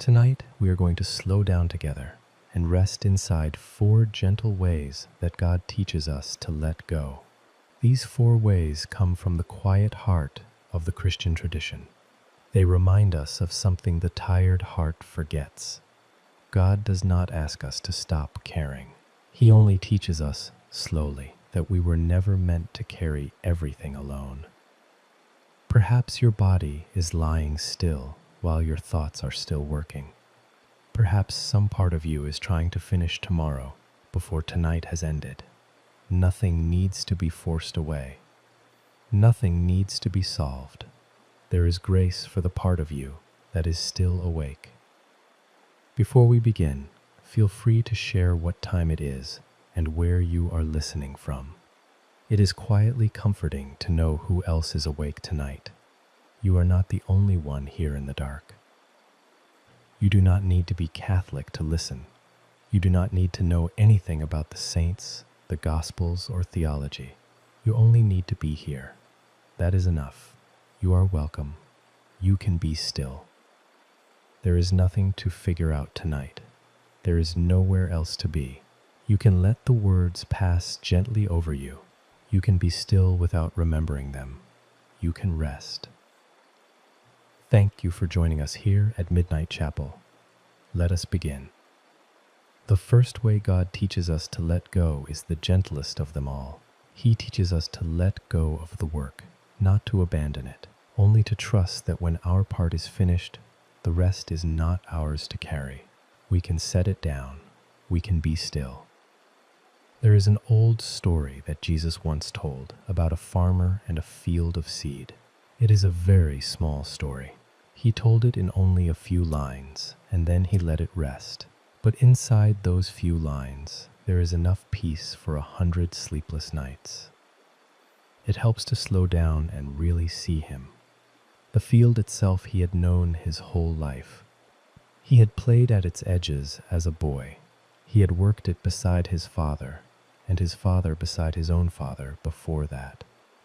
Tonight, we are going to slow down together and rest inside 4 gentle ways that God teaches us to let go. These 4 ways come from the quiet heart of the Christian tradition. They remind us of something the tired heart forgets. God does not ask us to stop caring. He only teaches us, slowly, that we were never meant to carry everything alone. Perhaps your body is lying still while your thoughts are still working. Perhaps some part of you is trying to finish tomorrow before tonight has ended. Nothing needs to be forced away. Nothing needs to be solved. There is grace for the part of you that is still awake. Before we begin, feel free to share what time it is and where you are listening from. It is quietly comforting to know who else is awake tonight. You are not the only one here in the dark. You do not need to be Catholic to listen. You do not need to know anything about the saints, the Gospels, or theology. You only need to be here. That is enough. You are welcome. You can be still. There is nothing to figure out tonight. There is nowhere else to be. You can let the words pass gently over you. You can be still without remembering them. You can rest. Thank you for joining us here at Midnight Chapel. Let us begin. The first way God teaches us to let go is the gentlest of them all. He teaches us to let go of the work, not to abandon it, only to trust that when our part is finished, the rest is not ours to carry. We can set it down. We can be still. There is an old story that Jesus once told about a farmer and a field of seed. It is a very small story. He told it in only a few lines, and then he let it rest. But inside those few lines, there is enough peace for 100 sleepless nights. It helps to slow down and really see him. The field itself he had known his whole life. He had played at its edges as a boy. He had worked it beside his father, and his father beside his own father before that.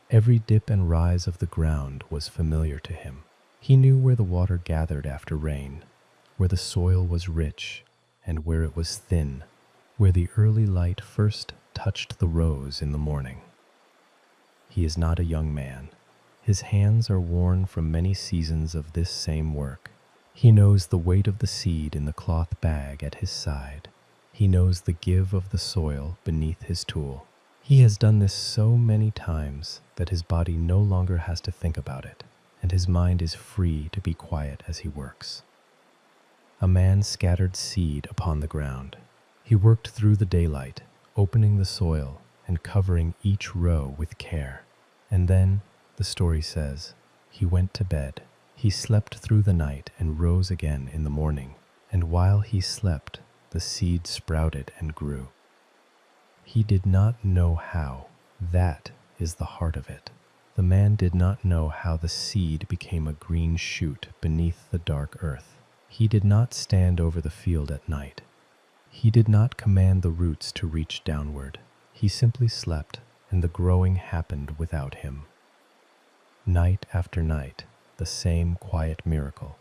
Every dip and rise of the ground was familiar to him. He knew where the water gathered after rain, where the soil was rich and where it was thin, where the early light first touched the rows in the morning. He is not a young man. His hands are worn from many seasons of this same work. He knows the weight of the seed in the cloth bag at his side. He knows the give of the soil beneath his tool. He has done this so many times that his body no longer has to think about it, and his mind is free to be quiet as he works. A man scattered seed upon the ground. He worked through the daylight, opening the soil and covering each row with care. And then, the story says, he went to bed. He slept through the night and rose again in the morning. And while he slept, the seed sprouted and grew. He did not know how. That is the heart of it. The man did not know how the seed became a green shoot beneath the dark earth. He did not stand over the field at night. He did not command the roots to reach downward. He simply slept, and the growing happened without him. Night after night, the same quiet miracle.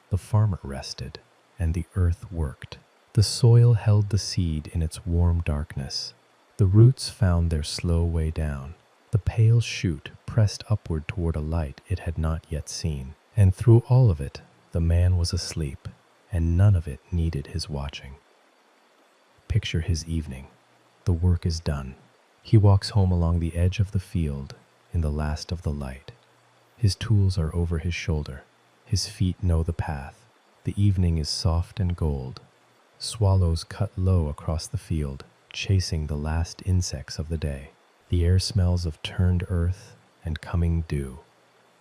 The farmer rested, and the earth worked. The soil held the seed in its warm darkness. The roots found their slow way down. The pale shoot pressed upward toward a light it had not yet seen. And through all of it, the man was asleep, and none of it needed his watching. Picture his evening. The work is done. He walks home along the edge of the field in the last of the light. His tools are over his shoulder. His feet know the path. The evening is soft and gold. Swallows cut low across the field, chasing the last insects of the day. The air smells of turned earth and coming dew.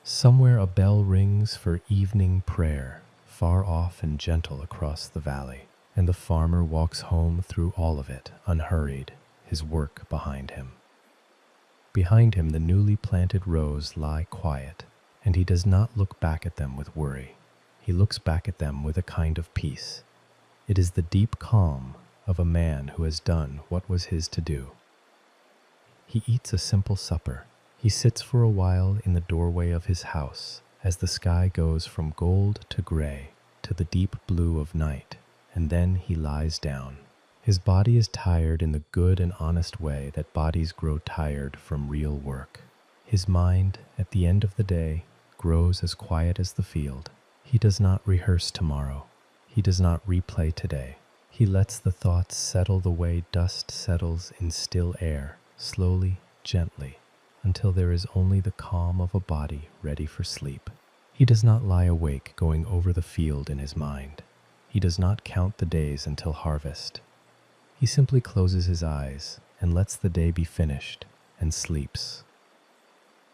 Somewhere a bell rings for evening prayer, far off and gentle across the valley, and the farmer walks home through all of it, unhurried, his work behind him. Behind him the newly planted rows lie quiet, and he does not look back at them with worry. He looks back at them with a kind of peace. It is the deep calm of a man who has done what was his to do. He eats a simple supper. He sits for a while in the doorway of his house as the sky goes from gold to gray, to the deep blue of night, and then he lies down. His body is tired in the good and honest way that bodies grow tired from real work. His mind, at the end of the day, grows as quiet as the field. He does not rehearse tomorrow. He does not replay today. He lets the thoughts settle the way dust settles in still air, slowly, gently, until there is only the calm of a body ready for sleep. He does not lie awake going over the field in his mind. He does not count the days until harvest. He simply closes his eyes and lets the day be finished and sleeps.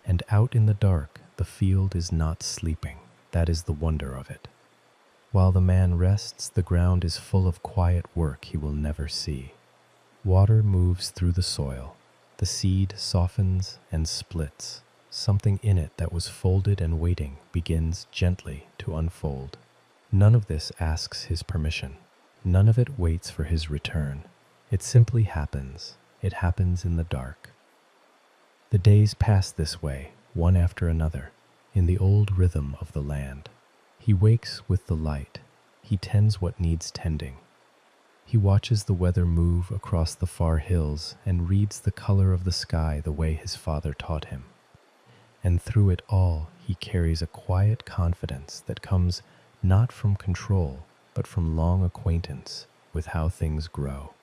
And out in the dark, the field is not sleeping. That is the wonder of it. While the man rests, the ground is full of quiet work he will never see. Water moves through the soil. The seed softens and splits. Something in it that was folded and waiting begins gently to unfold. None of this asks his permission. None of it waits for his return. It simply happens. It happens in the dark. The days pass this way, one after another, in the old rhythm of the land. He wakes with the light. He tends what needs tending. He watches the weather move across the far hills and reads the color of the sky the way his father taught him. And through it all, he carries a quiet confidence that comes not from control, but from long acquaintance with how things grow.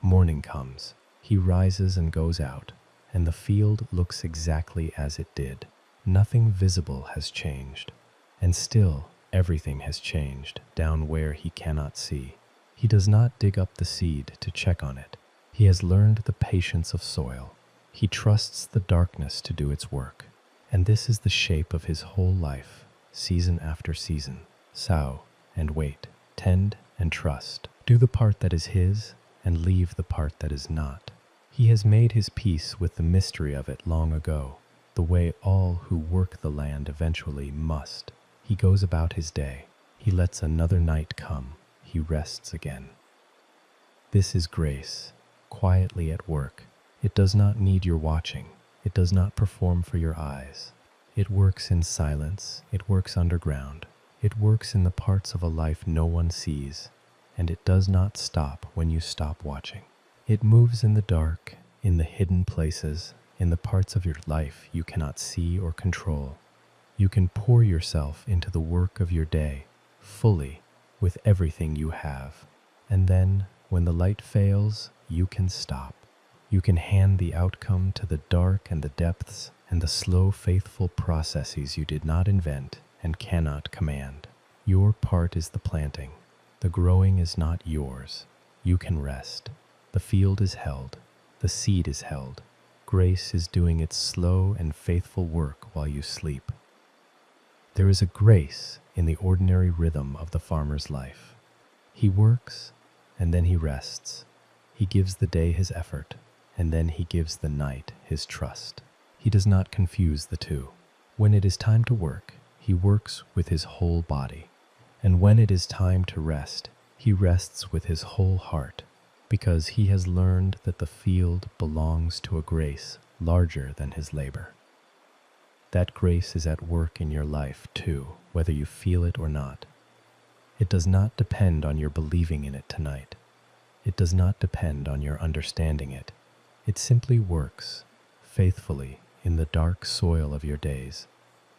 Morning comes. He rises and goes out, and the field looks exactly as it did. Nothing visible has changed. And still, everything has changed down where he cannot see. He does not dig up the seed to check on it. He has learned the patience of soil. He trusts the darkness to do its work. And this is the shape of his whole life, season after season. Sow and wait, tend and trust. Do the part that is his and leave the part that is not. He has made his peace with the mystery of it long ago, the way all who work the land eventually must. He goes about his day. He lets another night come. He rests again. This is grace, quietly at work. It does not need your watching. It does not perform for your eyes. It works in silence. It works underground. It works in the parts of a life no one sees, and it does not stop when you stop watching. It moves in the dark, in the hidden places, in the parts of your life you cannot see or control. You can pour yourself into the work of your day, fully, with everything you have. And then, when the light fails, you can stop. You can hand the outcome to the dark and the depths and the slow, faithful processes you did not invent and cannot command. Your part is the planting. The growing is not yours. You can rest. The field is held. The seed is held. Grace is doing its slow and faithful work while you sleep. There is a grace in the ordinary rhythm of the farmer's life. He works, and then he rests. He gives the day his effort, and then he gives the night his trust. He does not confuse the two. When it is time to work, he works with his whole body. And when it is time to rest, he rests with his whole heart, because he has learned that the field belongs to a grace larger than his labor. That grace is at work in your life too, whether you feel it or not. It does not depend on your believing in it tonight. It does not depend on your understanding it. It simply works, faithfully, in the dark soil of your days,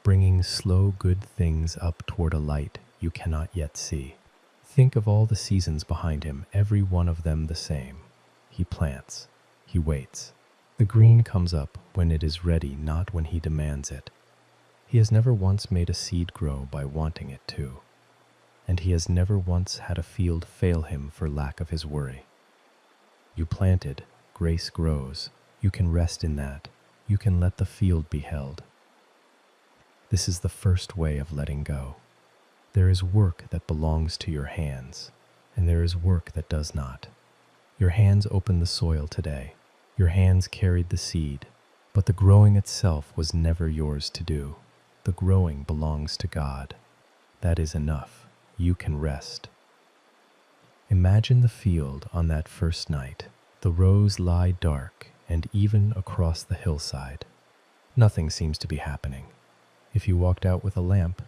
bringing slow good things up toward a light you cannot yet see. Think of all the seasons behind him, every one of them the same. He plants. He waits. The green comes up when it is ready, not when he demands it. He has never once made a seed grow by wanting it to, and he has never once had a field fail him for lack of his worry. You planted, grace grows. You can rest in that. You can let the field be held. This is the first way of letting go. There is work that belongs to your hands, and there is work that does not. Your hands opened the soil today. Your hands carried the seed, but the growing itself was never yours to do. The growing belongs to God. That is enough. You can rest. Imagine the field on that first night. The rows lie dark and even across the hillside. Nothing seems to be happening. If you walked out with a lamp,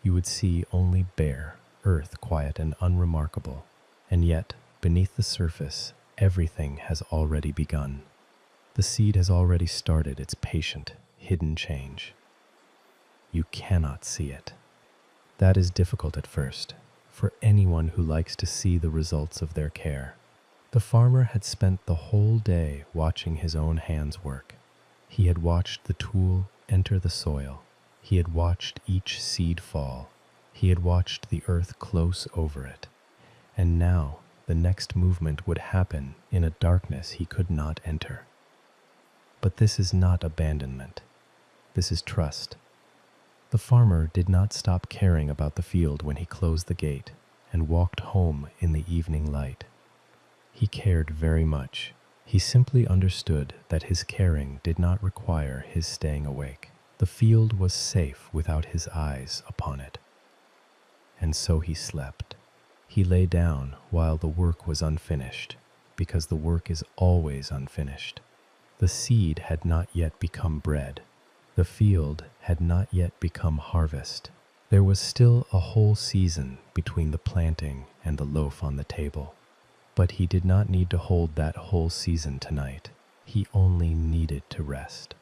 you would see only bare, earth quiet and unremarkable, and yet, beneath the surface, everything has already begun. The seed has already started its patient, hidden change. You cannot see it. That is difficult at first, for anyone who likes to see the results of their care. The farmer had spent the whole day watching his own hands work. He had watched the tool enter the soil. He had watched each seed fall. He had watched the earth close over it. And now the next movement would happen in a darkness he could not enter. But this is not abandonment. This is trust. The farmer did not stop caring about the field when he closed the gate and walked home in the evening light. He cared very much. He simply understood that his caring did not require his staying awake. The field was safe without his eyes upon it. And so he slept. He lay down while the work was unfinished, because the work is always unfinished. The seed had not yet become bread. The field had not yet become harvest. There was still a whole season between the planting and the loaf on the table. But he did not need to hold that whole season tonight. He only needed to rest.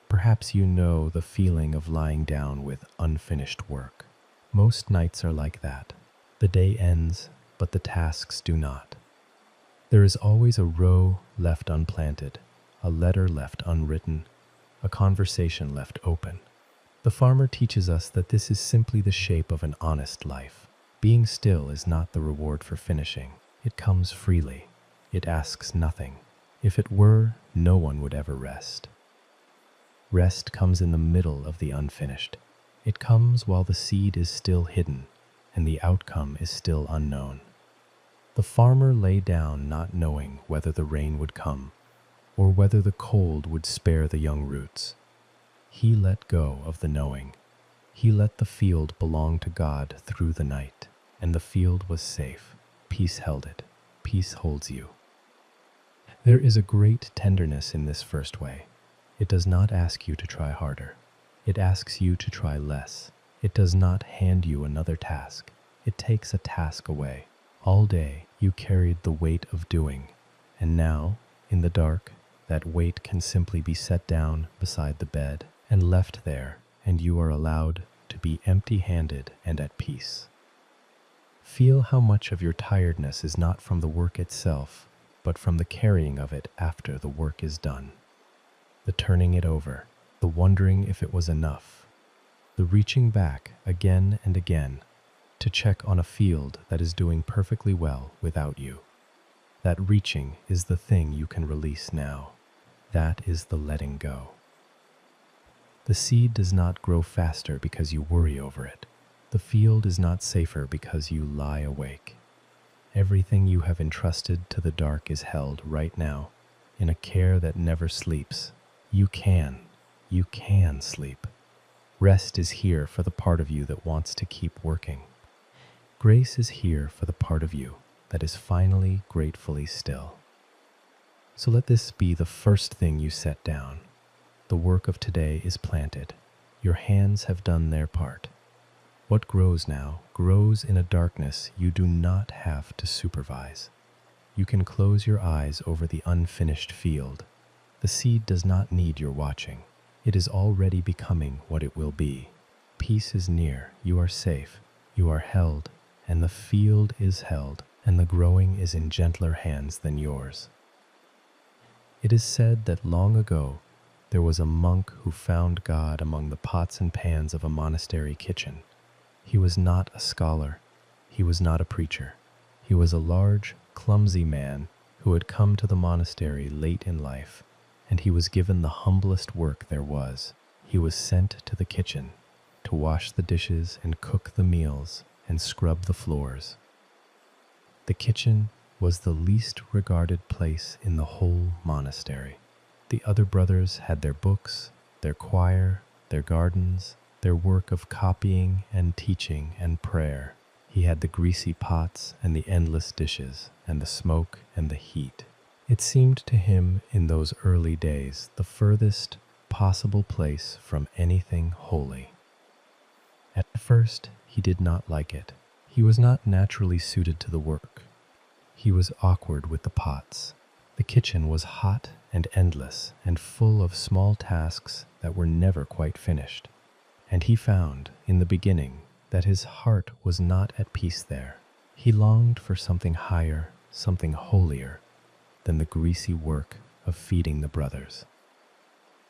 Perhaps you know the feeling of lying down with unfinished work. Most nights are like that. The day ends, but the tasks do not. There is always a row left unplanted, a letter left unwritten, a conversation left open. The farmer teaches us that this is simply the shape of an honest life. Being still is not the reward for finishing. It comes freely. It asks nothing. If it were, no one would ever rest. Rest comes in the middle of the unfinished. It comes while the seed is still hidden and the outcome is still unknown. The farmer lay down not knowing whether the rain would come or whether the cold would spare the young roots. He let go of the knowing. He let the field belong to God through the night, and the field was safe. Peace held it. Peace holds you. There is a great tenderness in this first way. It does not ask you to try harder. It asks you to try less. It does not hand you another task. It takes a task away. All day you carried the weight of doing, and now, in the dark, that weight can simply be set down beside the bed and left there, and you are allowed to be empty-handed and at peace. Feel how much of your tiredness is not from the work itself, but from the carrying of it after the work is done. The turning it over, the wondering if it was enough, the reaching back again and again to check on a field that is doing perfectly well without you. That reaching is the thing you can release now. That is the letting go. The seed does not grow faster because you worry over it. The field is not safer because you lie awake. Everything you have entrusted to the dark is held right now in a care that never sleeps. You can sleep. Rest is here for the part of you that wants to keep working. Grace is here for the part of you that is finally gratefully still. So let this be the first thing you set down. The work of today is planted. Your hands have done their part. What grows now grows in a darkness you do not have to supervise. You can close your eyes over the unfinished field. The seed does not need your watching. It is already becoming what it will be. Peace is near. You are safe. You are held, and the field is held, and the growing is in gentler hands than yours. It is said that long ago there was a monk who found God among the pots and pans of a monastery kitchen. He was not a scholar. He was not a preacher. He was a large, clumsy man who had come to the monastery late in life, and he was given the humblest work there was. He was sent to the kitchen to wash the dishes and cook the meals and scrub the floors. The kitchen was the least regarded place in the whole monastery. The other brothers had their books, their choir, their gardens, their work of copying and teaching and prayer. He had the greasy pots and the endless dishes and the smoke and the heat. It seemed to him in those early days the furthest possible place from anything holy. At first, he did not like it. He was not naturally suited to the work. He was awkward with the pots. The kitchen was hot and endless and full of small tasks that were never quite finished. And he found, in the beginning, that his heart was not at peace there. He longed for something higher, something holier than the greasy work of feeding the brothers.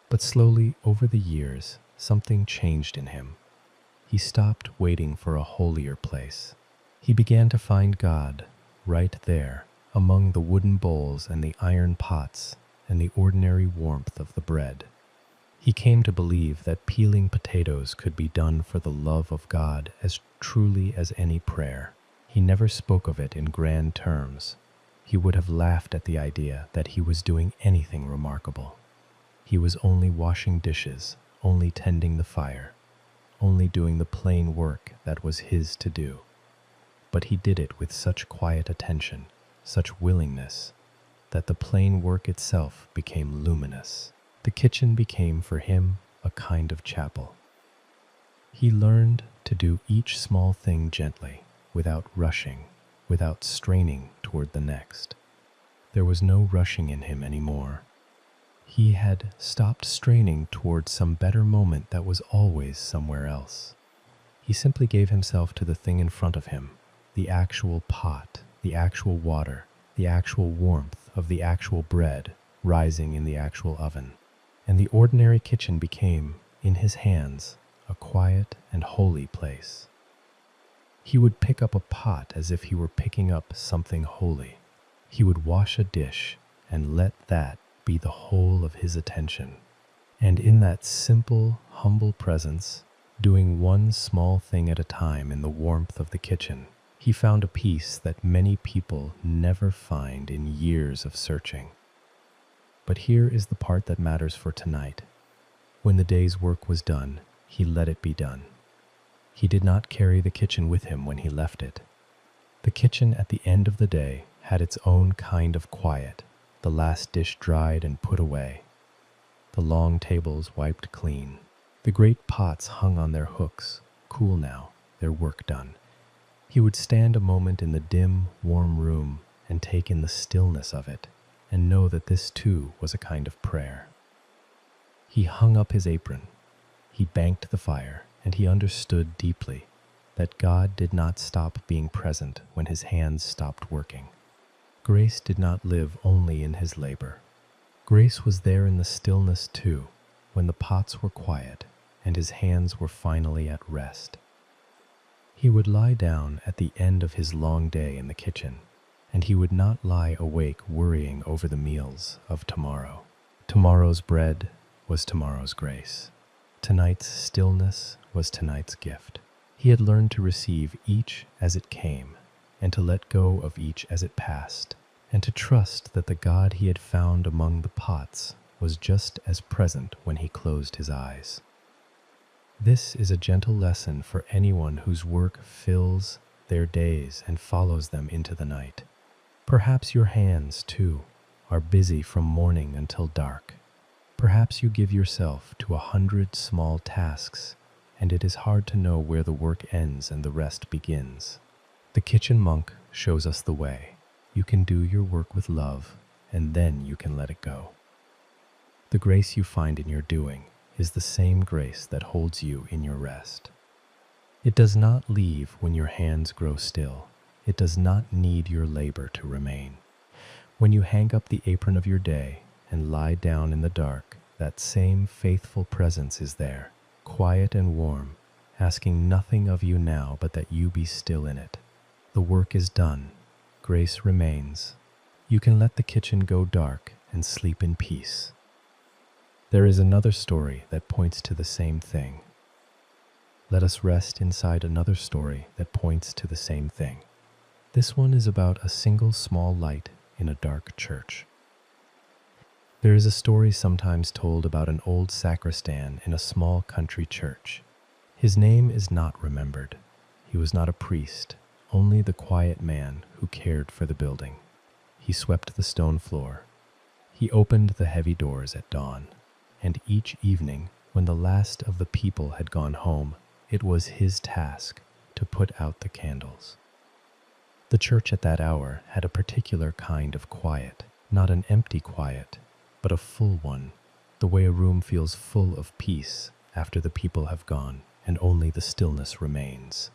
But slowly, over the years, something changed in him. He stopped waiting for a holier place. He began to find God right there, among the wooden bowls and the iron pots and the ordinary warmth of the bread. He came to believe that peeling potatoes could be done for the love of God as truly as any prayer. He never spoke of it in grand terms. He would have laughed at the idea that he was doing anything remarkable. He was only washing dishes, only tending the fire, only doing the plain work that was his to do. But he did it with such quiet attention, such willingness, that the plain work itself became luminous. The kitchen became for him a kind of chapel. He learned to do each small thing gently, without rushing, without straining toward the next. There was no rushing in him anymore. He had stopped straining toward some better moment that was always somewhere else. He simply gave himself to the thing in front of him, the actual pot, the actual water, the actual warmth of the actual bread rising in the actual oven. And the ordinary kitchen became, in his hands, a quiet and holy place. He would pick up a pot as if he were picking up something holy. He would wash a dish and let that be the whole of his attention. And in that simple, humble presence, doing one small thing at a time in the warmth of the kitchen, he found a peace that many people never find in years of searching. But here is the part that matters for tonight. When the day's work was done, he let it be done. He did not carry the kitchen with him when he left it. The kitchen at the end of the day had its own kind of quiet, the last dish dried and put away, the long tables wiped clean, the great pots hung on their hooks, cool now, their work done. He would stand a moment in the dim, warm room and take in the stillness of it, and know that this too was a kind of prayer. He hung up his apron, he banked the fire, and he understood deeply that God did not stop being present when his hands stopped working. Grace did not live only in his labor. Grace was there in the stillness too, when the pots were quiet and his hands were finally at rest. He would lie down at the end of his long day in the kitchen, and he would not lie awake worrying over the meals of tomorrow. Tomorrow's bread was tomorrow's grace. Tonight's stillness was tonight's gift. He had learned to receive each as it came, and to let go of each as it passed, and to trust that the God he had found among the pots was just as present when he closed his eyes. This is a gentle lesson for anyone whose work fills their days and follows them into the night. Perhaps your hands, too, are busy from morning until dark. Perhaps you give yourself to 100 small tasks, and it is hard to know where the work ends and the rest begins. The kitchen monk shows us the way. You can do your work with love, and then you can let it go. The grace you find in your doing is the same grace that holds you in your rest. It does not leave when your hands grow still. It does not need your labor to remain. When you hang up the apron of your day and lie down in the dark, that same faithful presence is there, quiet and warm, asking nothing of you now but that you be still in it. The work is done. Grace remains. You can let the kitchen go dark and sleep in peace. There is another story that points to the same thing. Let us rest inside another story that points to the same thing. This one is about a single small light in a dark church. There is a story sometimes told about an old sacristan in a small country church. His name is not remembered. He was not a priest, only the quiet man who cared for the building. He swept the stone floor. He opened the heavy doors at dawn, and each evening, when the last of the people had gone home, it was his task to put out the candles. The church at that hour had a particular kind of quiet, not an empty quiet, but a full one, the way a room feels full of peace after the people have gone and only the stillness remains.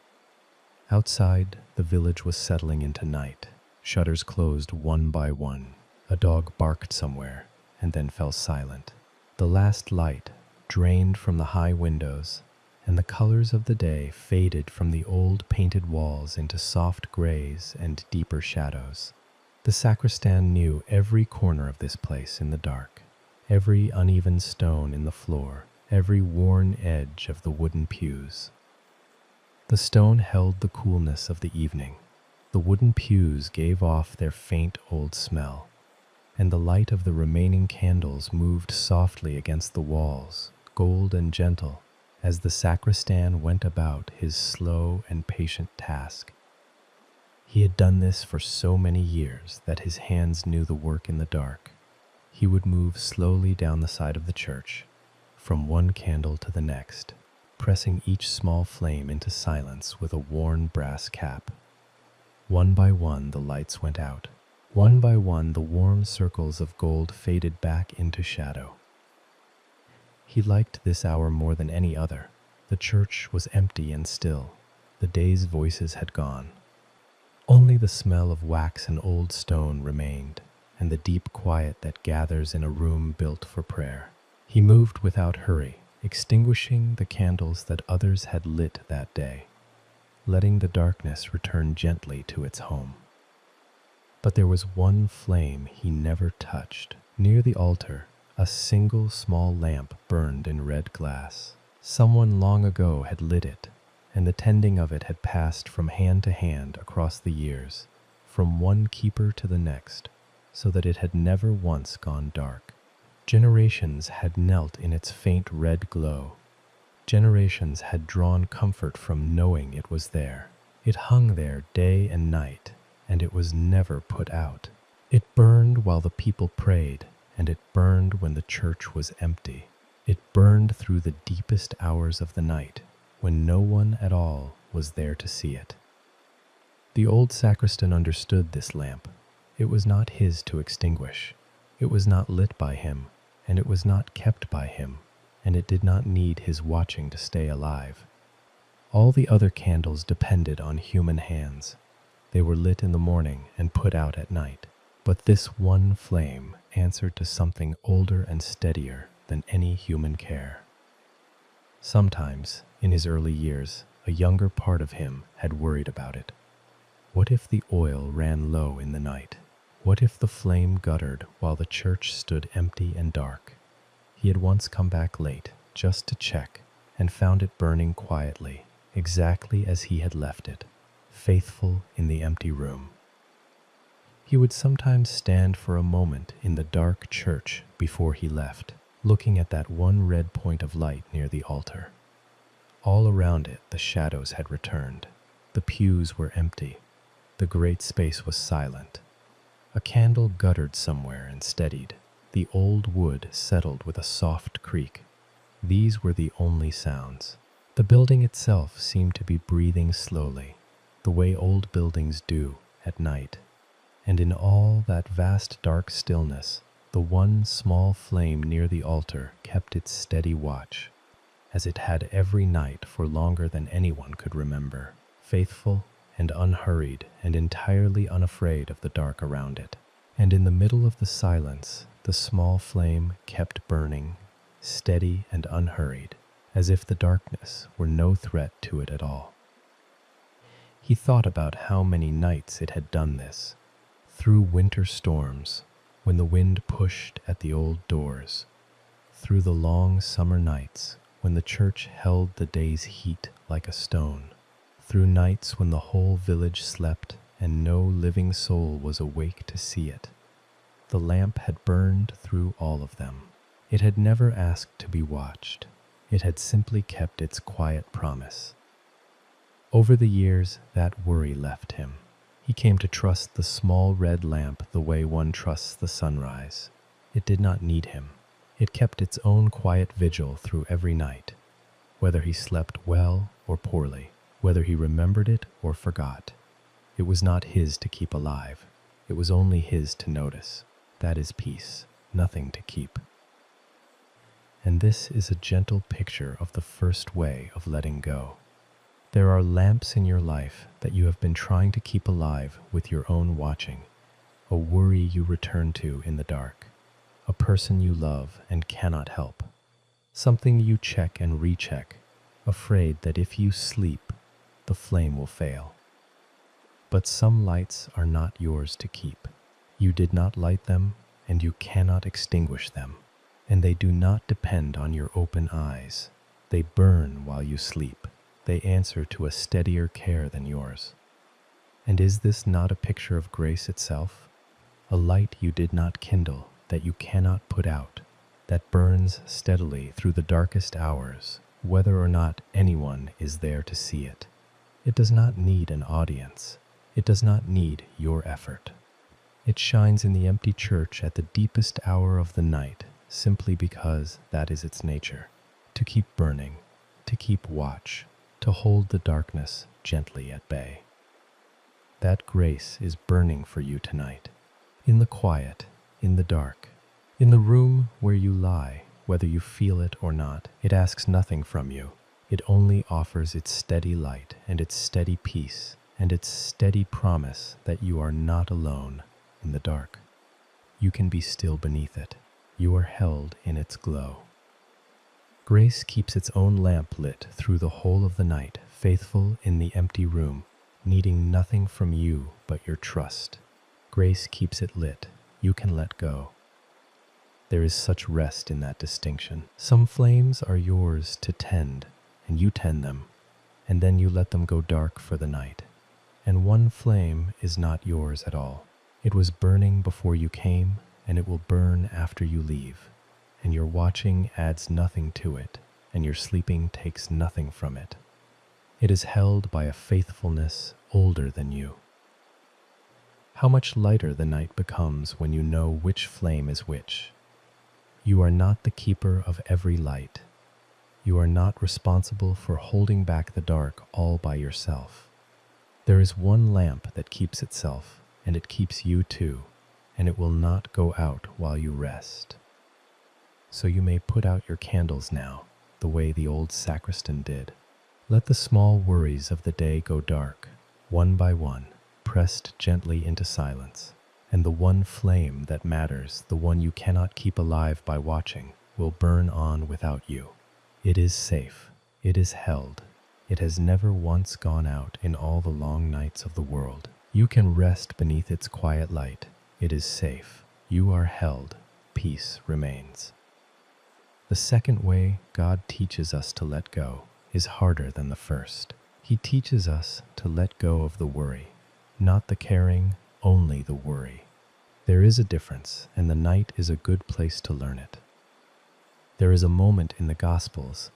Outside, the village was settling into night. Shutters closed one by one. A dog barked somewhere and then fell silent. The last light drained from the high windows, and the colors of the day faded from the old painted walls into soft grays and deeper shadows. The sacristan knew every corner of this place in the dark, every uneven stone in the floor, every worn edge of the wooden pews. The stone held the coolness of the evening. The wooden pews gave off their faint old smell, and the light of the remaining candles moved softly against the walls, gold and gentle, as the sacristan went about his slow and patient task. He had done this for so many years that his hands knew the work in the dark. He would move slowly down the side of the church, from one candle to the next, pressing each small flame into silence with a worn brass cap. One by one the lights went out. One by one the warm circles of gold faded back into shadow. He liked this hour more than any other. The church was empty and still. The day's voices had gone. Only the smell of wax and old stone remained, and the deep quiet that gathers in a room built for prayer. He moved without hurry, extinguishing the candles that others had lit that day, letting the darkness return gently to its home. But there was one flame he never touched. Near the altar, a single small lamp burned in red glass. Someone long ago had lit it, and the tending of it had passed from hand to hand across the years, from one keeper to the next, so that it had never once gone dark. Generations had knelt in its faint red glow. Generations had drawn comfort from knowing it was there. It hung there day and night, and it was never put out. It burned while the people prayed, and it burned when the church was empty. It burned through the deepest hours of the night, when no one at all was there to see it. The old sacristan understood this lamp. It was not his to extinguish. It was not lit by him, and it was not kept by him, and it did not need his watching to stay alive. All the other candles depended on human hands. They were lit in the morning and put out at night. But this one flame answered to something older and steadier than any human care. Sometimes, in his early years, a younger part of him had worried about it. What if the oil ran low in the night? What if the flame guttered while the church stood empty and dark? He had once come back late, just to check, and found it burning quietly, exactly as he had left it, faithful in the empty room. He would sometimes stand for a moment in the dark church before he left, looking at that one red point of light near the altar. All around it the shadows had returned. The pews were empty. The great space was silent. A candle guttered somewhere and steadied. The old wood settled with a soft creak. These were the only sounds. The building itself seemed to be breathing slowly, the way old buildings do at night. And in all that vast dark stillness, the one small flame near the altar kept its steady watch, as it had every night for longer than anyone could remember, faithful and unhurried and entirely unafraid of the dark around it. And in the middle of the silence, the small flame kept burning, steady and unhurried, as if the darkness were no threat to it at all. He thought about how many nights it had done this, through winter storms, when the wind pushed at the old doors, through the long summer nights when the church held the day's heat like a stone, through nights when the whole village slept and no living soul was awake to see it. The lamp had burned through all of them. It had never asked to be watched. It had simply kept its quiet promise. Over the years, that worry left him. He came to trust the small red lamp the way one trusts the sunrise. It did not need him. It kept its own quiet vigil through every night, whether he slept well or poorly, whether he remembered it or forgot. It was not his to keep alive. It was only his to notice. That is peace, nothing to keep. And this is a gentle picture of the first way of letting go. There are lamps in your life that you have been trying to keep alive with your own watching, a worry you return to in the dark, a person you love and cannot help, something you check and recheck, afraid that if you sleep, the flame will fail. But some lights are not yours to keep. You did not light them, and you cannot extinguish them, and they do not depend on your open eyes. They burn while you sleep. They answer to a steadier care than yours. And is this not a picture of grace itself? A light you did not kindle, that you cannot put out, that burns steadily through the darkest hours, whether or not anyone is there to see it. It does not need an audience. It does not need your effort. It shines in the empty church at the deepest hour of the night, simply because that is its nature. To keep burning, to keep watch, to hold the darkness gently at bay. That grace is burning for you tonight, in the quiet, in the dark, in the room where you lie, whether you feel it or not. It asks nothing from you. It only offers its steady light and its steady peace and its steady promise that you are not alone in the dark. You can be still beneath it. You are held in its glow. Grace keeps its own lamp lit through the whole of the night, faithful in the empty room, needing nothing from you but your trust. Grace keeps it lit. You can let go. There is such rest in that distinction. Some flames are yours to tend, and you tend them, and then you let them go dark for the night. And one flame is not yours at all. It was burning before you came, and it will burn after you leave. And your watching adds nothing to it, and your sleeping takes nothing from it. It is held by a faithfulness older than you. How much lighter the night becomes when you know which flame is which. You are not the keeper of every light. You are not responsible for holding back the dark all by yourself. There is one lamp that keeps itself, and it keeps you too, and it will not go out while you rest. So you may put out your candles now, the way the old sacristan did. Let the small worries of the day go dark, one by one, pressed gently into silence, and the one flame that matters, the one you cannot keep alive by watching, will burn on without you. It is safe. It is held. It has never once gone out in all the long nights of the world. You can rest beneath its quiet light. It is safe. You are held. Peace remains. The second way God teaches us to let go is harder than the first. He teaches us to let go of the worry, not the caring, only the worry. There is a difference, and the night is a good place to learn it. There is a moment in the Gospels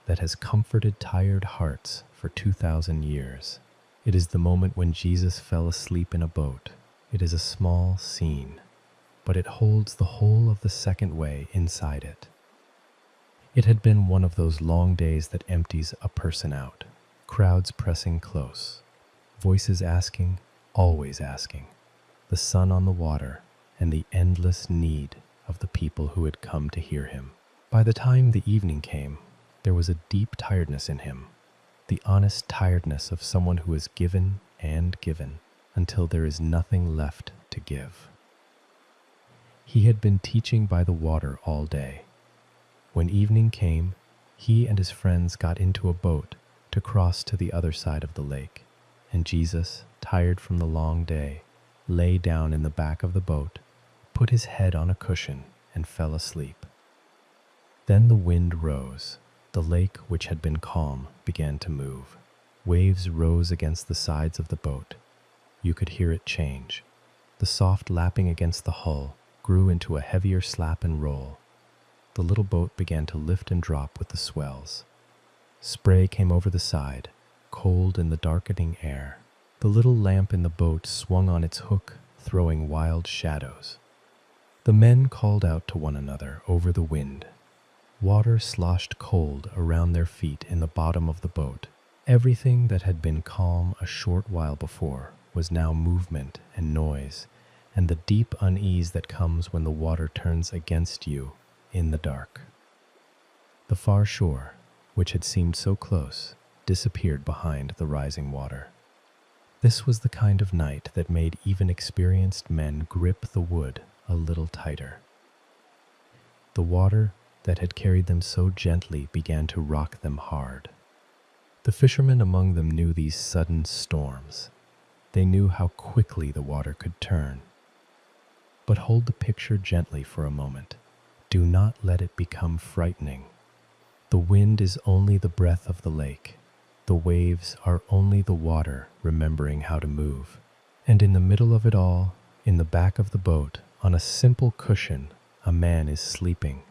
that has comforted tired hearts for 2,000 years. It is the moment when Jesus fell asleep in a boat. It is a small scene, but it holds the whole of the second way inside it. It had been one of those long days that empties a person out, crowds pressing close, voices asking, always asking, the sun on the water, and the endless need of the people who had come to hear him. By the time the evening came, there was a deep tiredness in him, the honest tiredness of someone who has given and given until there is nothing left to give. He had been teaching by the water all day. When evening came, he and his friends got into a boat to cross to the other side of the lake, and Jesus, tired from the long day, lay down in the back of the boat, put his head on a cushion, and fell asleep. Then the wind rose. The lake, which had been calm, began to move. Waves rose against the sides of the boat. You could hear it change. The soft lapping against the hull grew into a heavier slap and roll. The little boat began to lift and drop with the swells. Spray came over the side, cold in the darkening air. The little lamp in the boat swung on its hook, throwing wild shadows. The men called out to one another over the wind. Water sloshed cold around their feet in the bottom of the boat, Everything that had been calm a short while before was now movement and noise, and the deep unease that comes when the water turns against you in the dark. The far shore, which had seemed so close, disappeared behind the rising water. This was the kind of night that made even experienced men grip the wood a little tighter. The water that had carried them so gently began to rock them hard. The fishermen among them knew these sudden storms. They knew how quickly the water could turn. But hold the picture gently for a moment. Do not let it become frightening. The wind is only the breath of the lake. The waves are only the water remembering how to move. And in the middle of it all, in the back of the boat, on a simple cushion, a man is sleeping.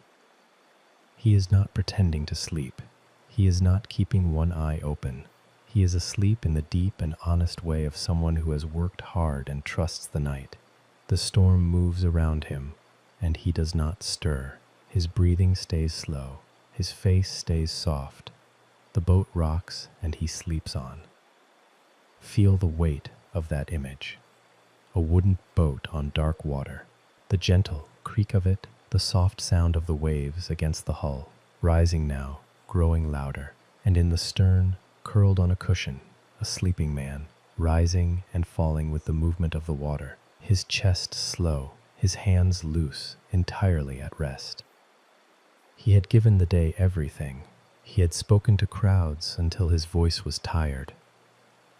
He is not pretending to sleep. He is not keeping one eye open. He is asleep in the deep and honest way of someone who has worked hard and trusts the night. The storm moves around him, and he does not stir. His breathing stays slow. His face stays soft. The boat rocks, and he sleeps on. Feel the weight of that image. A wooden boat on dark water. The gentle creak of it, the soft sound of the waves against the hull, rising now, growing louder, and in the stern, curled on a cushion, a sleeping man, rising and falling with the movement of the water, his chest slow, his hands loose, entirely at rest. He had given the day everything. He had spoken to crowds until his voice was tired.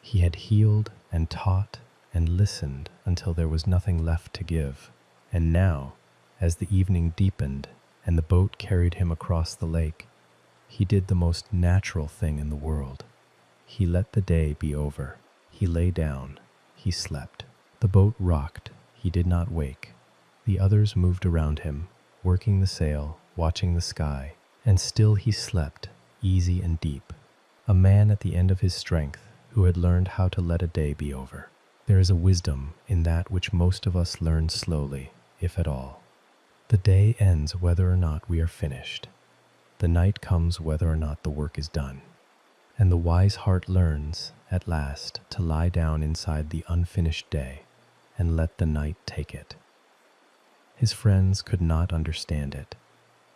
He had healed and taught and listened until there was nothing left to give. And now, as the evening deepened and the boat carried him across the lake, he did the most natural thing in the world. He let the day be over. He lay down. He slept. The boat rocked. He did not wake. The others moved around him, working the sail, watching the sky, and still he slept, easy and deep. A man at the end of his strength who had learned how to let a day be over. There is a wisdom in that which most of us learn slowly, if at all. The day ends whether or not we are finished. The night comes whether or not the work is done. And the wise heart learns, at last, to lie down inside the unfinished day and let the night take it. His friends could not understand it.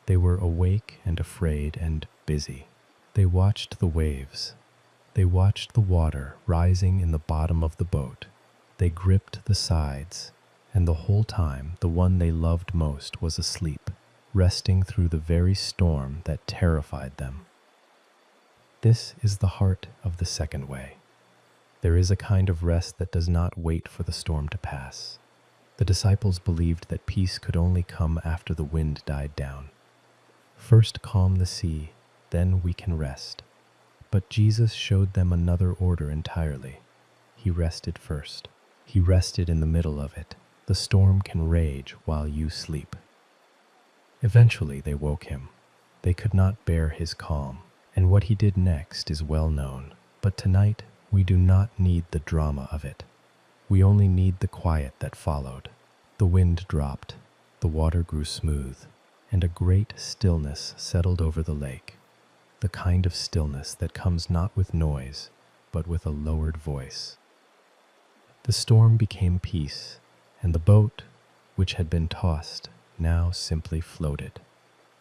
They were awake and afraid and busy. They watched the waves. They watched the water rising in the bottom of the boat. They gripped the sides, and the whole time the one they loved most was asleep, resting through the very storm that terrified them. This is the heart of the second way. There is a kind of rest that does not wait for the storm to pass. The disciples believed that peace could only come after the wind died down. First calm the sea, then we can rest. But Jesus showed them another order entirely. He rested first. He rested in the middle of it. The storm can rage while you sleep. Eventually they woke him. They could not bear his calm, and what he did next is well known. But tonight we do not need the drama of it. We only need the quiet that followed. The wind dropped, the water grew smooth, and a great stillness settled over the lake. The kind of stillness that comes not with noise, but with a lowered voice. The storm became peace, and the boat, which had been tossed, now simply floated.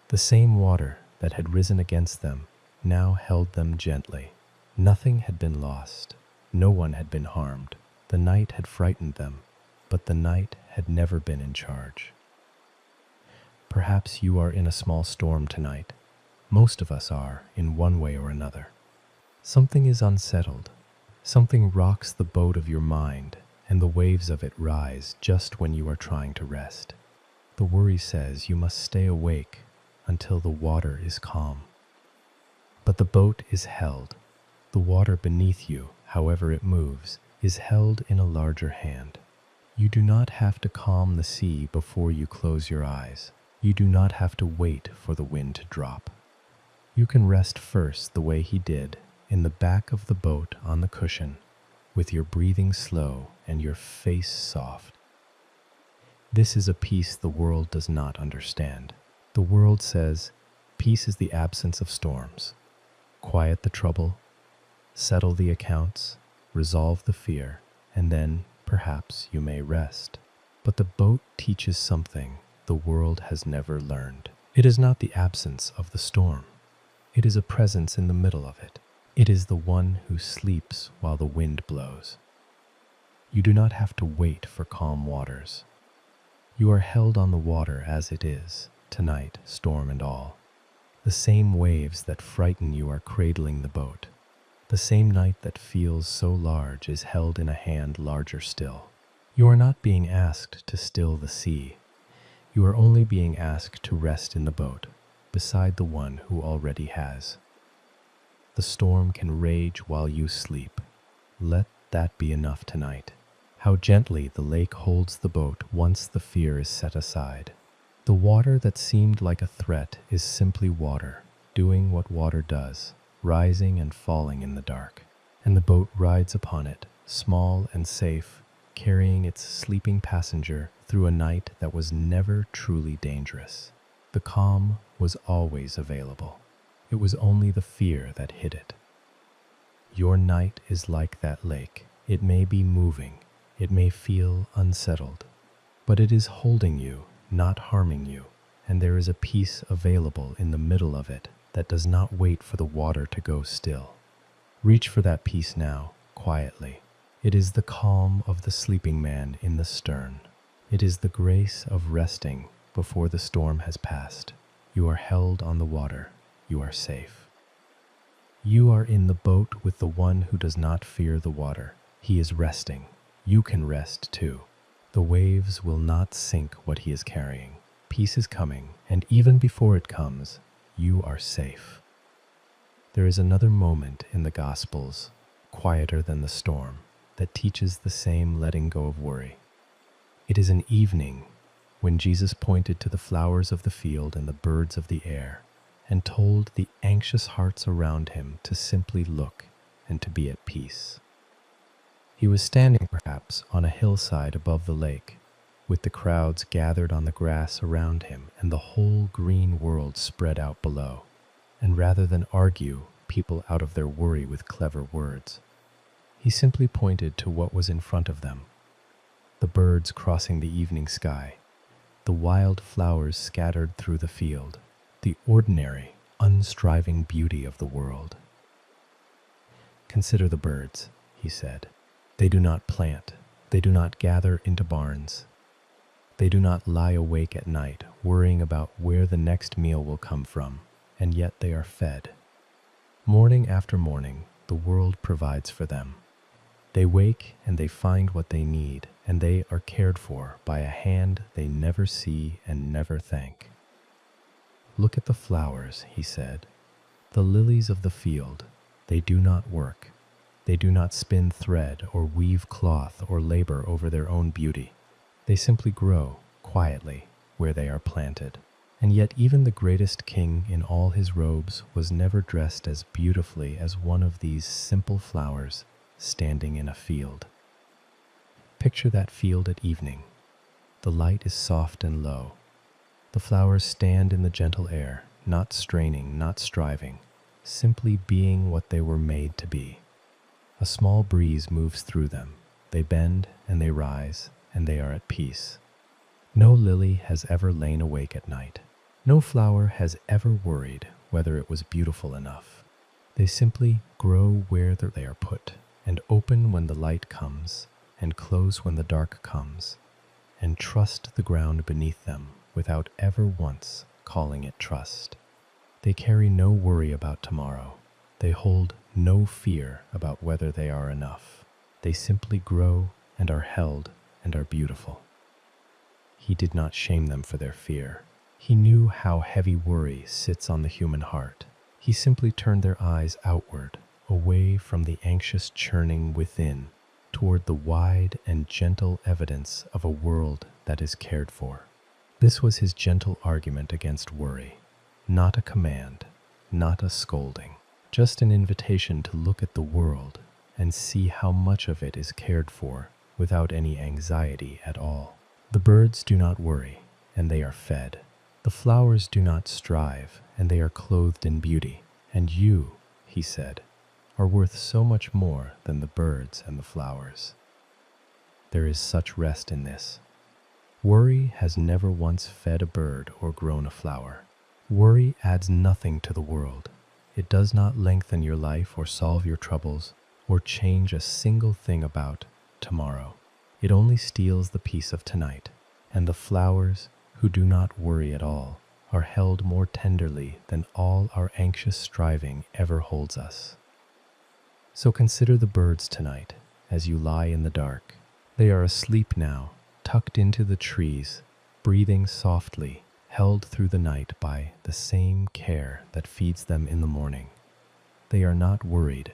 The same water that had risen against them now held them gently. Nothing had been lost. No one had been harmed. The night had frightened them, but the night had never been in charge. Perhaps you are in a small storm tonight. Most of us are, in one way or another. Something is unsettled. Something rocks the boat of your mind, and the waves of it rise just when you are trying to rest. The worry says you must stay awake until the water is calm. But the boat is held. The water beneath you, however it moves, is held in a larger hand. You do not have to calm the sea before you close your eyes. You do not have to wait for the wind to drop. You can rest first the way he did, in the back of the boat on the cushion, with your breathing slow and your face soft. This is a peace the world does not understand. The world says, peace is the absence of storms. Quiet the trouble, settle the accounts, resolve the fear, and then perhaps you may rest. But the boat teaches something the world has never learned. It is not the absence of the storm. It is a presence in the middle of it. It is the one who sleeps while the wind blows. You do not have to wait for calm waters. You are held on the water as it is, tonight, storm and all. The same waves that frighten you are cradling the boat. The same night that feels so large is held in a hand larger still. You are not being asked to still the sea. You are only being asked to rest in the boat, beside the one who already has. The storm can rage while you sleep. Let that be enough tonight. How gently the lake holds the boat once the fear is set aside. The water that seemed like a threat is simply water, doing what water does, rising and falling in the dark. And the boat rides upon it, small and safe, carrying its sleeping passenger through a night that was never truly dangerous. The calm was always available. It was only the fear that hid it. Your night is like that lake. It may be moving, it may feel unsettled, but it is holding you, not harming you, and there is a peace available in the middle of it that does not wait for the water to go still. Reach for that peace now, quietly. It is the calm of the sleeping man in the stern. It is the grace of resting before the storm has passed. You are held on the water. You are safe. You are in the boat with the one who does not fear the water. He is resting. You can rest too. The waves will not sink what he is carrying. Peace is coming, and even before it comes, you are safe. There is another moment in the Gospels, quieter than the storm, that teaches the same letting go of worry. It is an evening when Jesus pointed to the flowers of the field and the birds of the air, and told the anxious hearts around him to simply look and to be at peace. He was standing perhaps on a hillside above the lake, with the crowds gathered on the grass around him and the whole green world spread out below. And rather than argue people out of their worry with clever words, he simply pointed to what was in front of them: the birds crossing the evening sky, the wild flowers scattered through the field, the ordinary, unstriving beauty of the world. Consider the birds, he said. They do not plant, they do not gather into barns. They do not lie awake at night worrying about where the next meal will come from, and yet they are fed. Morning after morning, the world provides for them. They wake and they find what they need, and they are cared for by a hand they never see and never thank. Look at the flowers, he said. The lilies of the field, they do not work. They do not spin thread or weave cloth or labor over their own beauty. They simply grow quietly where they are planted. And yet even the greatest king in all his robes was never dressed as beautifully as one of these simple flowers standing in a field. Picture that field at evening. The light is soft and low. The flowers stand in the gentle air, not straining, not striving, simply being what they were made to be. A small breeze moves through them. They bend and they rise, and they are at peace. No lily has ever lain awake at night. No flower has ever worried whether it was beautiful enough. They simply grow where they are put, and open when the light comes, and close when the dark comes, and trust the ground beneath them without ever once calling it trust. They carry no worry about tomorrow. They hold no fear about whether they are enough. They simply grow and are held and are beautiful. He did not shame them for their fear. He knew how heavy worry sits on the human heart. He simply turned their eyes outward, away from the anxious churning within, toward the wide and gentle evidence of a world that is cared for. This was his gentle argument against worry, not a command, not a scolding, just an invitation to look at the world and see how much of it is cared for without any anxiety at all. The birds do not worry, and they are fed. The flowers do not strive, and they are clothed in beauty. And you, he said, are worth so much more than the birds and the flowers. There is such rest in this. Worry has never once fed a bird or grown a flower. Worry adds nothing to the world. It does not lengthen your life or solve your troubles or change a single thing about tomorrow. It only steals the peace of tonight, and the flowers who do not worry at all are held more tenderly than all our anxious striving ever holds us. So consider the birds tonight as you lie in the dark. They are asleep now, tucked into the trees, breathing softly, held through the night by the same care that feeds them in the morning. They are not worried.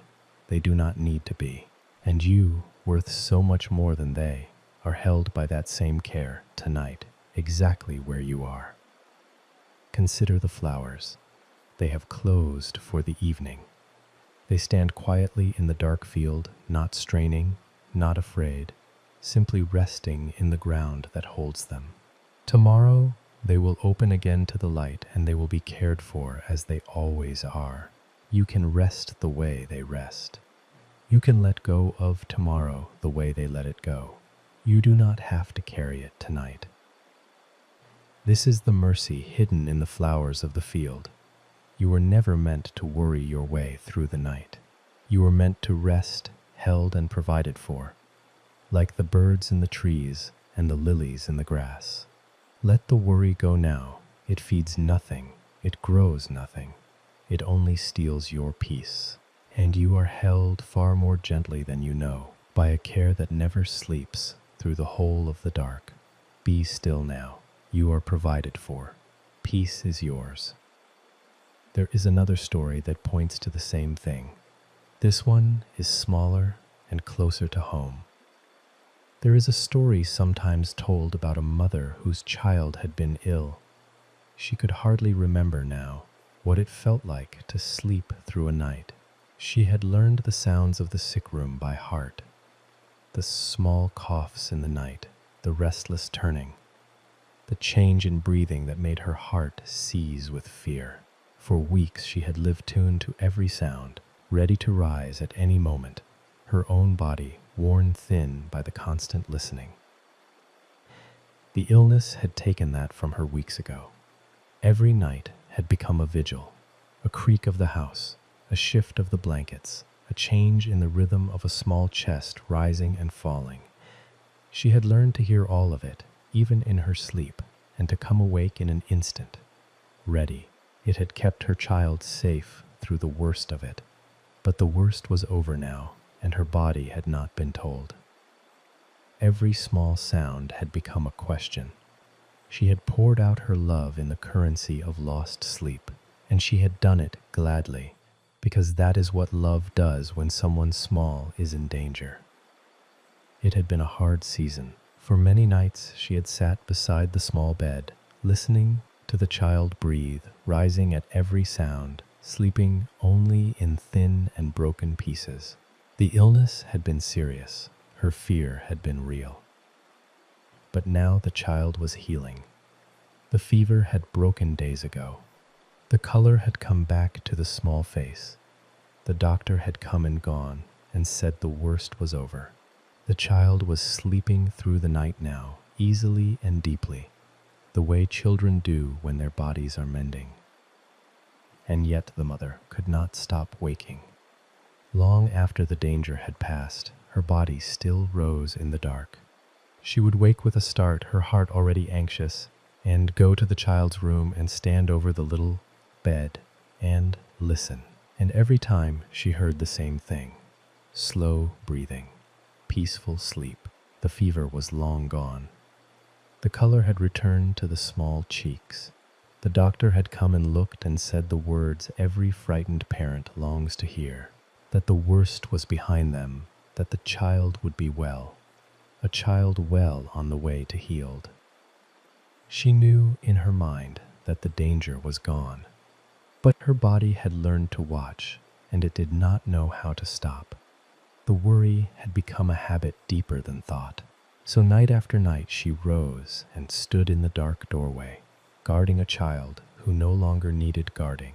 They do not need to be. And you, worth so much more than they, are held by that same care tonight, exactly where you are. Consider the flowers. They have closed for the evening. They stand quietly in the dark field, not straining, not afraid, simply resting in the ground that holds them. Tomorrow, they will open again to the light, and they will be cared for as they always are. You can rest the way they rest. You can let go of tomorrow the way they let it go. You do not have to carry it tonight. This is the mercy hidden in the flowers of the field. You were never meant to worry your way through the night. You were meant to rest, held and provided for, like the birds in the trees and the lilies in the grass. Let the worry go now. It feeds nothing. It grows nothing. It only steals your peace. And you are held far more gently than you know, by a care that never sleeps through the whole of the dark. Be still now. You are provided for. Peace is yours. There is another story that points to the same thing. This one is smaller and closer to home. There is a story sometimes told about a mother whose child had been ill. She could hardly remember now what it felt like to sleep through a night. She had learned the sounds of the sick room by heart. The small coughs in the night, the restless turning, the change in breathing that made her heart seize with fear. For weeks she had lived tuned to every sound, ready to rise at any moment, her own body worn thin by the constant listening. The illness had taken that from her weeks ago. Every night had become a vigil, a creak of the house, a shift of the blankets, a change in the rhythm of a small chest rising and falling. She had learned to hear all of it, even in her sleep, and to come awake in an instant, ready. It had kept her child safe through the worst of it, but the worst was over now, and her body had not been told. Every small sound had become a question. She had poured out her love in the currency of lost sleep, and she had done it gladly, because that is what love does when someone small is in danger. It had been a hard season. For many nights she had sat beside the small bed, listening to the child breathe, rising at every sound, sleeping only in thin and broken pieces. The illness had been serious. Her fear had been real. But now the child was healing. The fever had broken days ago. The color had come back to the small face. The doctor had come and gone and said the worst was over. The child was sleeping through the night now, easily and deeply, the way children do when their bodies are mending. And yet the mother could not stop waking. Long after the danger had passed, her body still rose in the dark. She would wake with a start, her heart already anxious, and go to the child's room and stand over the little bed and listen. And every time she heard the same thing: slow breathing, peaceful sleep. The fever was long gone. The color had returned to the small cheeks. The doctor had come and looked and said the words every frightened parent longs to hear, that the worst was behind them, that the child would be well, a child well on the way to healed. She knew in her mind that the danger was gone, but her body had learned to watch, and it did not know how to stop. The worry had become a habit deeper than thought. So night after night she rose and stood in the dark doorway, guarding a child who no longer needed guarding,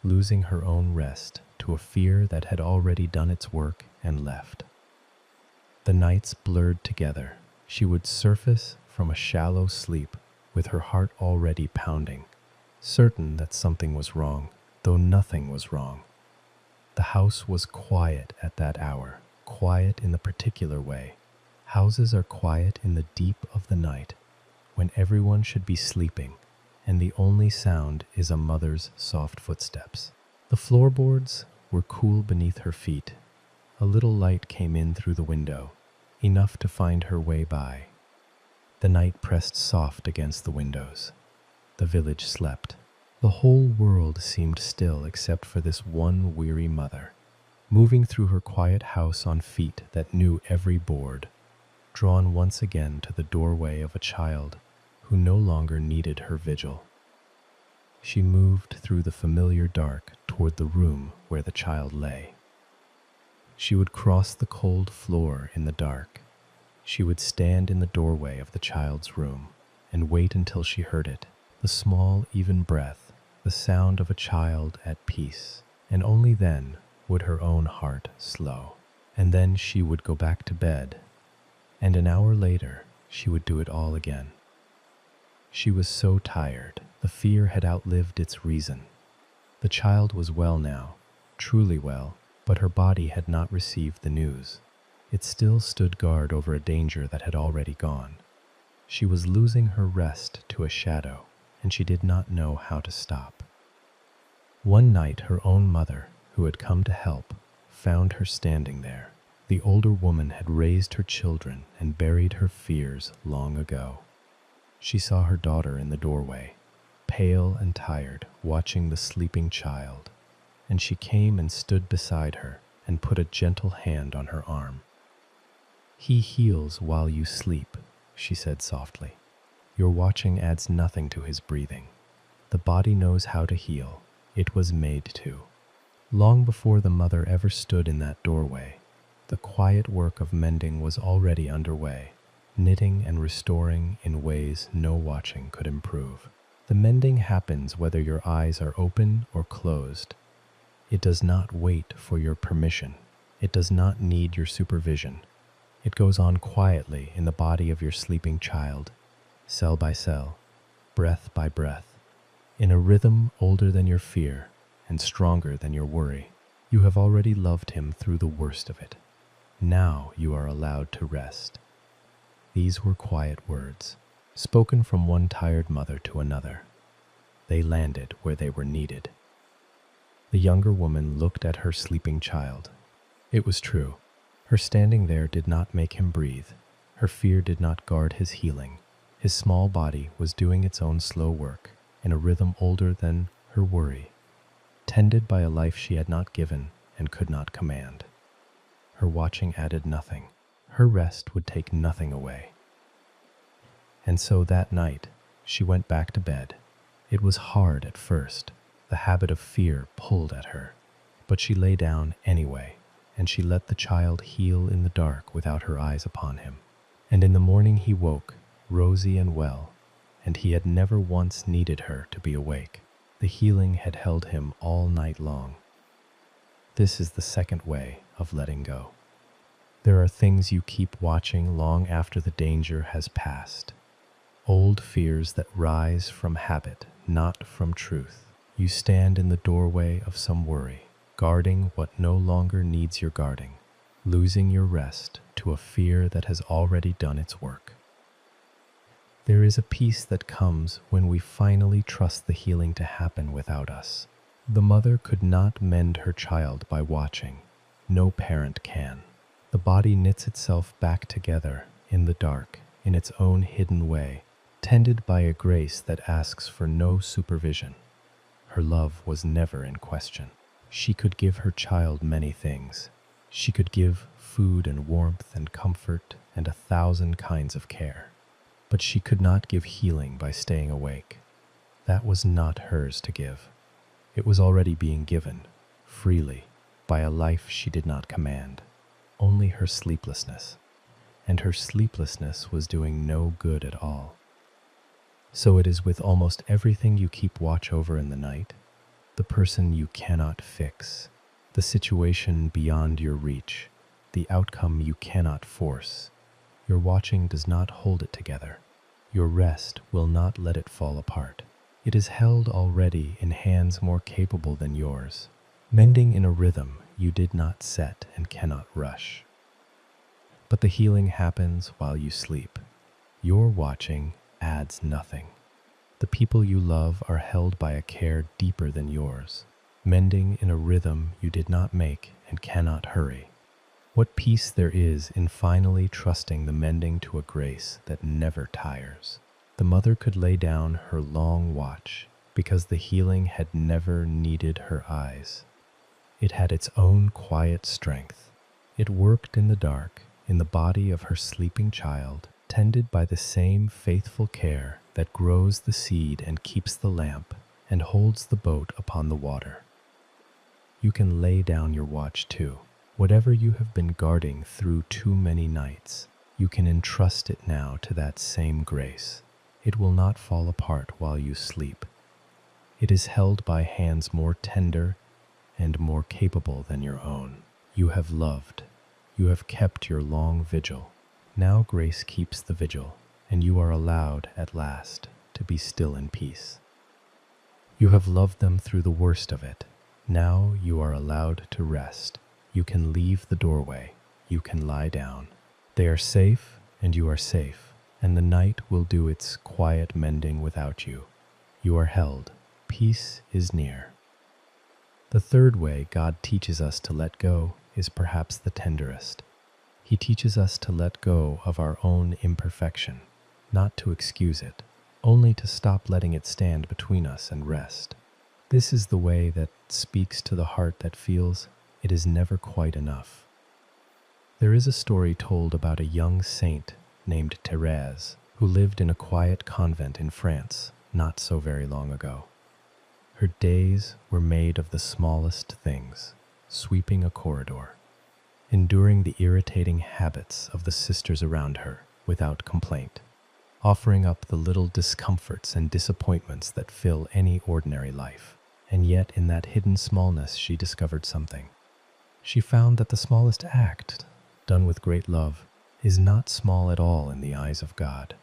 losing her own rest to a fear that had already done its work and left. The nights blurred together. She would surface from a shallow sleep with her heart already pounding, certain that something was wrong, though nothing was wrong. The house was quiet at that hour, quiet in the particular way. Houses are quiet in the deep of the night, when everyone should be sleeping, and the only sound is a mother's soft footsteps. The floorboards were cool beneath her feet. A little light came in through the window, enough to find her way by. The night pressed soft against the windows. The village slept. The whole world seemed still except for this one weary mother, moving through her quiet house on feet that knew every board, drawn once again to the doorway of a child who no longer needed her vigil. She moved through the familiar dark toward the room where the child lay. She would cross the cold floor in the dark. She would stand in the doorway of the child's room and wait until she heard it, the small, even breath, the sound of a child at peace, and only then would her own heart slow. And then she would go back to bed, and an hour later she would do it all again. She was so tired. The fear had outlived its reason. The child was well now, truly well, but her body had not received the news. It still stood guard over a danger that had already gone. She was losing her rest to a shadow, and she did not know how to stop. One night her own mother, who had come to help, found her standing there. The older woman had raised her children and buried her fears long ago. She saw her daughter in the doorway, pale and tired, watching the sleeping child, and she came and stood beside her and put a gentle hand on her arm. "He heals while you sleep," she said softly. "Your watching adds nothing to his breathing. The body knows how to heal. It was made to." Long before the mother ever stood in that doorway, the quiet work of mending was already underway, knitting and restoring in ways no watching could improve. The mending happens whether your eyes are open or closed. It does not wait for your permission. It does not need your supervision. It goes on quietly in the body of your sleeping child, cell by cell, breath by breath, in a rhythm older than your fear and stronger than your worry. You have already loved him through the worst of it. Now you are allowed to rest. These were quiet words, spoken from one tired mother to another. They landed where they were needed. The younger woman looked at her sleeping child. It was true. Her standing there did not make him breathe. Her fear did not guard his healing. His small body was doing its own slow work, in a rhythm older than her worry, tended by a life she had not given and could not command. Her watching added nothing. Her rest would take nothing away. And so that night, she went back to bed. It was hard at first. The habit of fear pulled at her. But she lay down anyway, and she let the child heal in the dark without her eyes upon him. And in the morning he woke, rosy and well, and he had never once needed her to be awake. The healing had held him all night long. This is the second way of letting go. There are things you keep watching long after the danger has passed. Old fears that rise from habit, not from truth. You stand in the doorway of some worry, guarding what no longer needs your guarding, losing your rest to a fear that has already done its work. There is a peace that comes when we finally trust the healing to happen without us. The mother could not mend her child by watching. No parent can. The body knits itself back together in the dark, in its own hidden way, tended by a grace that asks for no supervision. Her love was never in question. She could give her child many things. She could give food and warmth and comfort and 1,000 kinds of care. But she could not give healing by staying awake. That was not hers to give. It was already being given, freely, by a life she did not command. Only her sleeplessness. And her sleeplessness was doing no good at all. So it is with almost everything you keep watch over in the night, the person you cannot fix. the situation beyond your reach, the outcome you cannot force. Your watching does not hold it together. Your rest will not let it fall apart. It is held already in hands more capable than yours, mending in a rhythm you did not set and cannot rush. But the healing happens while you sleep. Your watching adds nothing. The people you love are held by a care deeper than yours, mending in a rhythm you did not make and cannot hurry. What peace there is in finally trusting the mending to a grace that never tires. The mother could lay down her long watch because the healing had never needed her eyes. It had its own quiet strength. It worked in the dark, in the body of her sleeping child, tended by the same faithful care that grows the seed and keeps the lamp and holds the boat upon the water. You can lay down your watch too. Whatever you have been guarding through too many nights, you can entrust it now to that same grace. It will not fall apart while you sleep. It is held by hands more tender and more capable than your own. You have loved. You have kept your long vigil. Now grace keeps the vigil, and you are allowed at last to be still in peace. You have loved them through the worst of it. Now you are allowed to rest. You can leave the doorway. You can lie down. They are safe, and you are safe, and the night will do its quiet mending without you. You are held. Peace is near. The third way God teaches us to let go is perhaps the tenderest. He teaches us to let go of our own imperfection, not to excuse it, only to stop letting it stand between us and rest. This is the way that speaks to the heart that feels it is never quite enough. There is a story told about a young saint named Thérèse who lived in a quiet convent in France not so very long ago. Her days were made of the smallest things, sweeping a corridor, enduring the irritating habits of the sisters around her without complaint, offering up the little discomforts and disappointments that fill any ordinary life. And yet in that hidden smallness she discovered something. She found that the smallest act, done with great love, is not small at all in the eyes of God.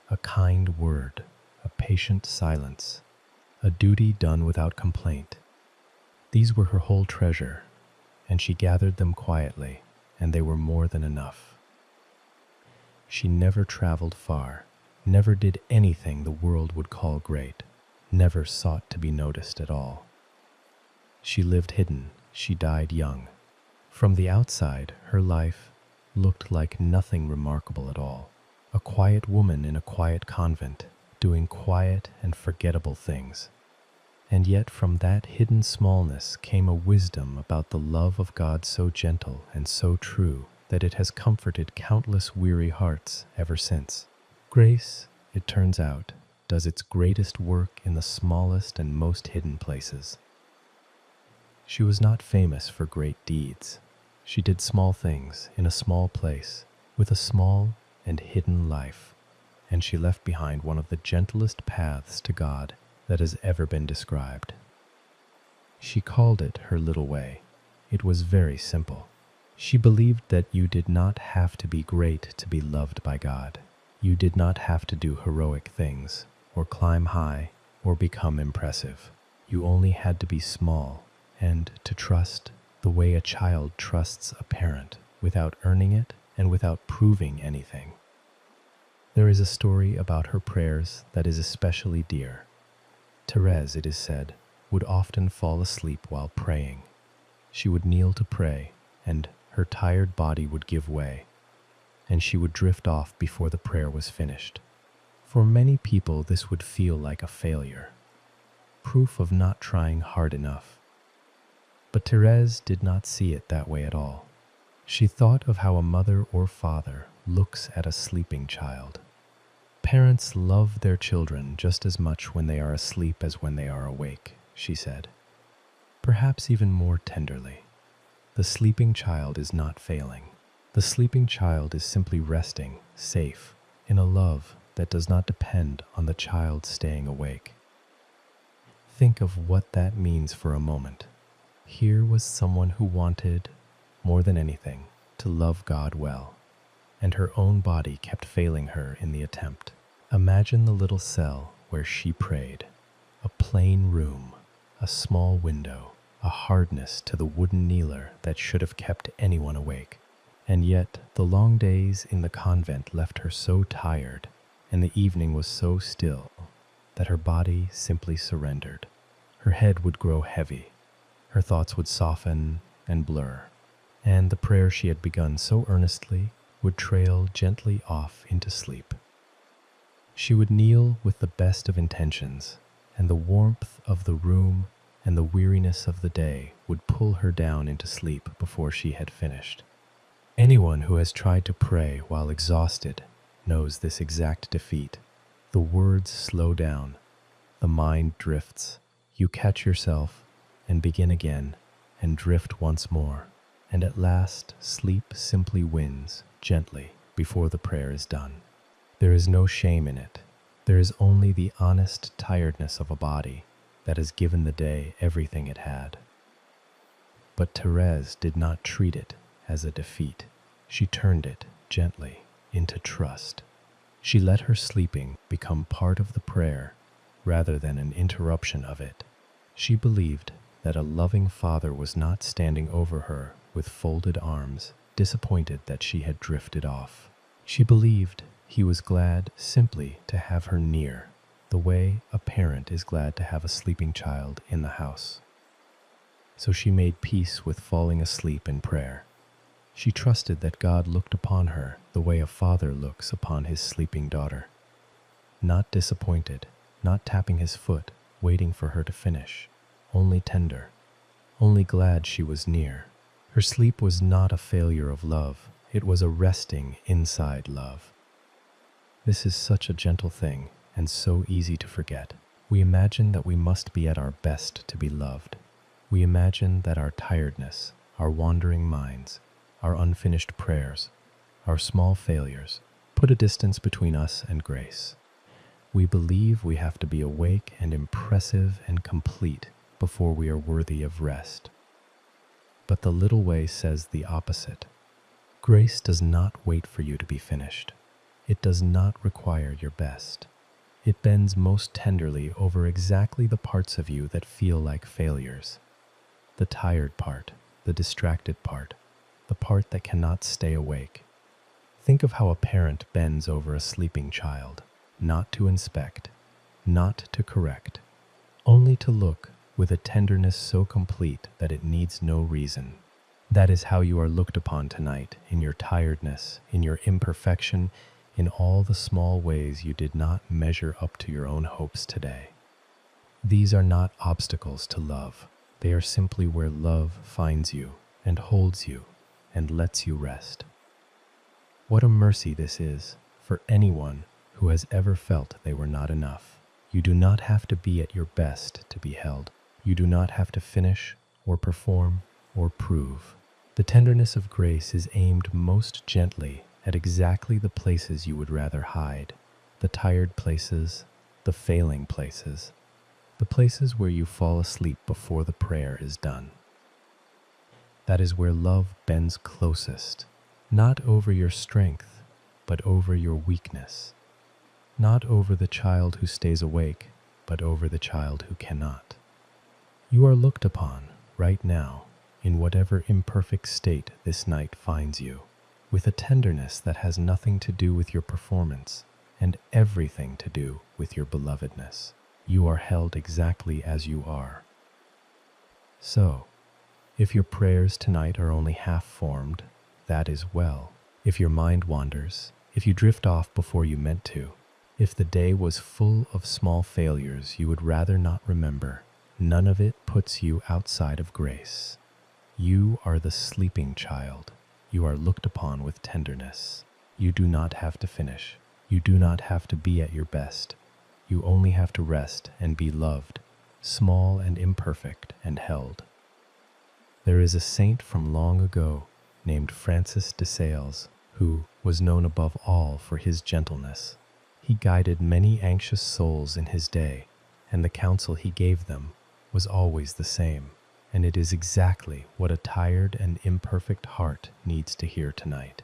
A kind word, a patient silence, a duty done without complaint. These were her whole treasure, and she gathered them quietly, and they were more than enough. She never traveled far, never did anything the world would call great, never sought to be noticed at all. She lived hidden, she died young. From the outside, her life looked like nothing remarkable at all. A quiet woman in a quiet convent, doing quiet and forgettable things. And yet from that hidden smallness came a wisdom about the love of God so gentle and so true that it has comforted countless weary hearts ever since. Grace, it turns out, does its greatest work in the smallest and most hidden places. She was not famous for great deeds. She did small things in a small place with a small and hidden life, and she left behind one of the gentlest paths to God that has ever been described. She called it her little way. It was very simple. She believed that you did not have to be great to be loved by God. You did not have to do heroic things, or climb high, or become impressive. You only had to be small, and to trust the way a child trusts a parent, without earning it and without proving anything. There is a story about her prayers that is especially dear. Thérèse, it is said, would often fall asleep while praying. She would kneel to pray, and her tired body would give way, and she would drift off before the prayer was finished. For many people, this would feel like a failure, proof of not trying hard enough. But Thérèse did not see it that way at all. She thought of how a mother or father looks at a sleeping child. Parents love their children just as much when they are asleep as when they are awake, she said. Perhaps even more tenderly. The sleeping child is not failing. The sleeping child is simply resting, safe, in a love that does not depend on the child staying awake. Think of what that means for a moment. Here was someone who wanted, more than anything, to love God well, and her own body kept failing her in the attempt. Imagine the little cell where she prayed, a plain room, a small window, a hardness to the wooden kneeler that should have kept anyone awake. And yet the long days in the convent left her so tired, and the evening was so still, that her body simply surrendered. Her head would grow heavy, her thoughts would soften and blur, and the prayer she had begun so earnestly would trail gently off into sleep. She would kneel with the best of intentions, and the warmth of the room and the weariness of the day would pull her down into sleep before she had finished. Anyone who has tried to pray while exhausted knows this exact defeat. The words slow down, the mind drifts. You catch yourself and begin again and drift once more, and at last sleep simply wins gently before the prayer is done. There is no shame in it. There is only the honest tiredness of a body that has given the day everything it had. But Thérèse did not treat it as a defeat. She turned it gently into trust. She let her sleeping become part of the prayer rather than an interruption of it. She believed that a loving Father was not standing over her with folded arms, disappointed that she had drifted off. She believed He was glad simply to have her near, the way a parent is glad to have a sleeping child in the house. So she made peace with falling asleep in prayer. She trusted that God looked upon her the way a father looks upon his sleeping daughter. Not disappointed, not tapping his foot, waiting for her to finish, only tender, only glad she was near. Her sleep was not a failure of love, it was a resting inside love. This is such a gentle thing and so easy to forget. We imagine that we must be at our best to be loved. We imagine that our tiredness, our wandering minds, our unfinished prayers, our small failures, put a distance between us and grace. We believe we have to be awake and impressive and complete before we are worthy of rest. But the little way says the opposite. Grace does not wait for you to be finished. It does not require your best. It bends most tenderly over exactly the parts of you that feel like failures. The tired part, the distracted part, the part that cannot stay awake. Think of how a parent bends over a sleeping child, not to inspect, not to correct, only to look with a tenderness so complete that it needs no reason. That is how you are looked upon tonight, in your tiredness, in your imperfection, in all the small ways you did not measure up to your own hopes today. These are not obstacles to love. They are simply where love finds you and holds you and lets you rest. What a mercy this is for anyone who has ever felt they were not enough. You do not have to be at your best to be held. You do not have to finish or perform or prove. The tenderness of grace is aimed most gently at exactly the places you would rather hide, the tired places, the failing places, the places where you fall asleep before the prayer is done. That is where love bends closest, not over your strength, but over your weakness, not over the child who stays awake, but over the child who cannot. You are looked upon right now, in whatever imperfect state this night finds you, with a tenderness that has nothing to do with your performance and everything to do with your belovedness. You are held exactly as you are. So, if your prayers tonight are only half formed, that is well. If your mind wanders, if you drift off before you meant to, if the day was full of small failures you would rather not remember, none of it puts you outside of grace. You are the sleeping child. You are looked upon with tenderness. You do not have to finish. You do not have to be at your best. You only have to rest and be loved, small and imperfect and held. There is a saint from long ago named Francis de Sales who was known above all for his gentleness. He guided many anxious souls in his day, and the counsel he gave them was always the same. and it is exactly what a tired and imperfect heart needs to hear tonight.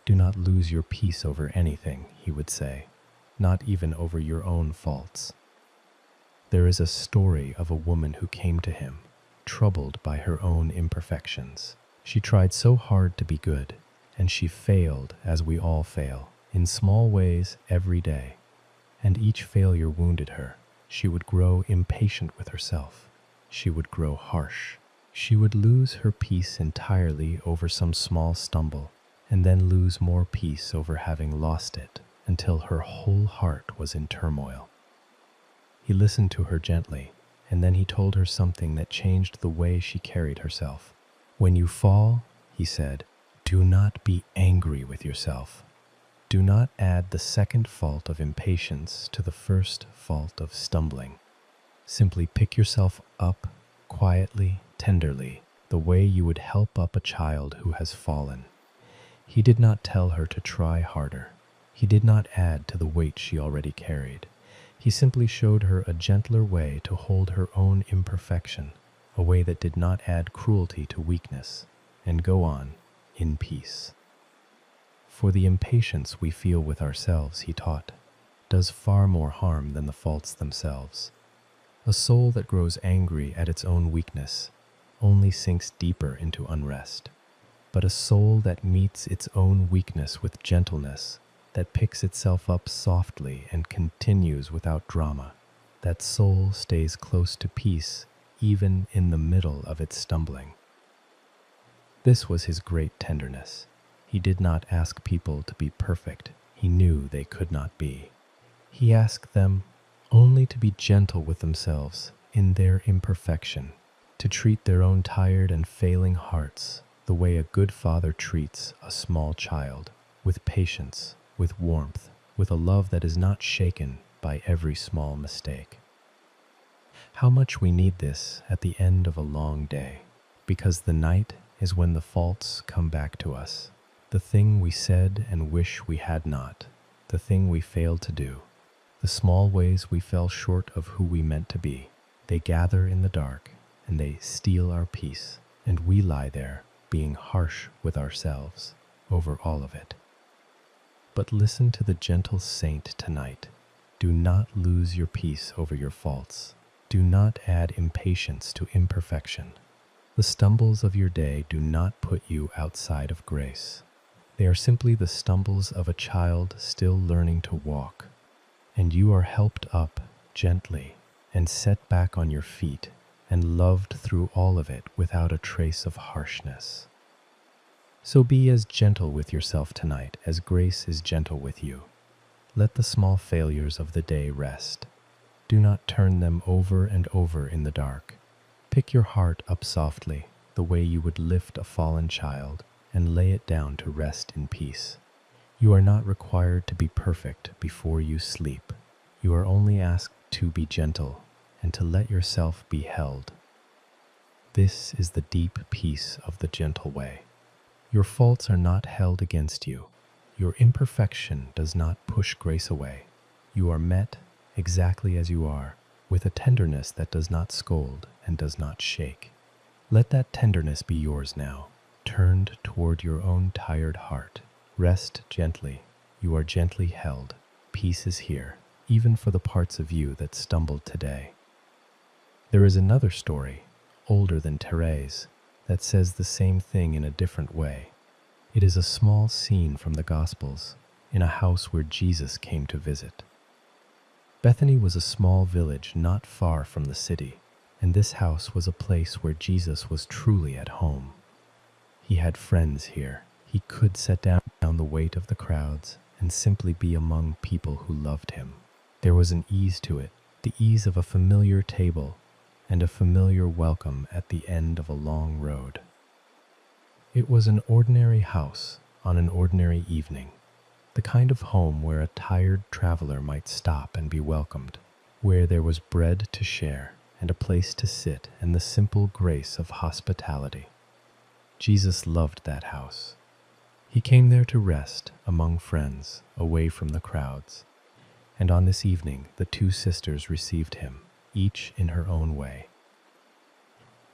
Do not lose your peace over anything, he would say, not even over your own faults. There is a story of a woman who came to him, troubled by her own imperfections. She tried so hard to be good, and she failed as we all fail, in small ways every day. And each failure wounded her. She would grow impatient with herself. She would grow harsh. She would lose her peace entirely over some small stumble, and then lose more peace over having lost it, until her whole heart was in turmoil. He listened to her gently, and then he told her something that changed the way she carried herself. When you fall, he said, do not be angry with yourself. Do not add the second fault of impatience to the first fault of stumbling. Simply pick yourself up quietly, tenderly, the way you would help up a child who has fallen. He did not tell her to try harder. He did not add to the weight she already carried. He simply showed her a gentler way to hold her own imperfection, a way that did not add cruelty to weakness, and go on in peace. For the impatience we feel with ourselves, he taught, does far more harm than the faults themselves. A soul that grows angry at its own weakness only sinks deeper into unrest. But a soul that meets its own weakness with gentleness, that picks itself up softly and continues without drama, that soul stays close to peace even in the middle of its stumbling. This was his great tenderness. He did not ask people to be perfect. He knew they could not be. He asked them only to be gentle with themselves in their imperfection, to treat their own tired and failing hearts the way a good father treats a small child, with patience, with warmth, with a love that is not shaken by every small mistake. How much we need this at the end of a long day, because the night is when the faults come back to us, the thing we said and wish we had not, the thing we failed to do, the small ways we fell short of who we meant to be. They gather in the dark, and they steal our peace, and we lie there, being harsh with ourselves over all of it. But listen to the gentle saint tonight. Do not lose your peace over your faults. Do not add impatience to imperfection. The stumbles of your day do not put you outside of grace. They are simply the stumbles of a child still learning to walk, and you are helped up gently and set back on your feet and loved through all of it without a trace of harshness. So be as gentle with yourself tonight as grace is gentle with you. Let the small failures of the day rest. Do not turn them over and over in the dark. Pick your heart up softly, the way you would lift a fallen child, and lay it down to rest in peace. You are not required to be perfect before you sleep. You are only asked to be gentle and to let yourself be held. This is the deep peace of the gentle way. Your faults are not held against you. Your imperfection does not push grace away. You are met exactly as you are, with a tenderness that does not scold and does not shake. Let that tenderness be yours now, turned toward your own tired heart. Rest gently. You are gently held. Peace is here, even for the parts of you that stumbled today. There is another story, older than Thérèse, that says the same thing in a different way. It is a small scene from the Gospels, in a house where Jesus came to visit. Bethany was a small village not far from the city, and this house was a place where Jesus was truly at home. He had friends here. He could set down the weight of the crowds and simply be among people who loved him. There was an ease to it, the ease of a familiar table and a familiar welcome at the end of a long road. It was an ordinary house on an ordinary evening, the kind of home where a tired traveler might stop and be welcomed, where there was bread to share and a place to sit and the simple grace of hospitality. Jesus loved that house. He came there to rest among friends, away from the crowds. And on this evening, the two sisters received him, each in her own way.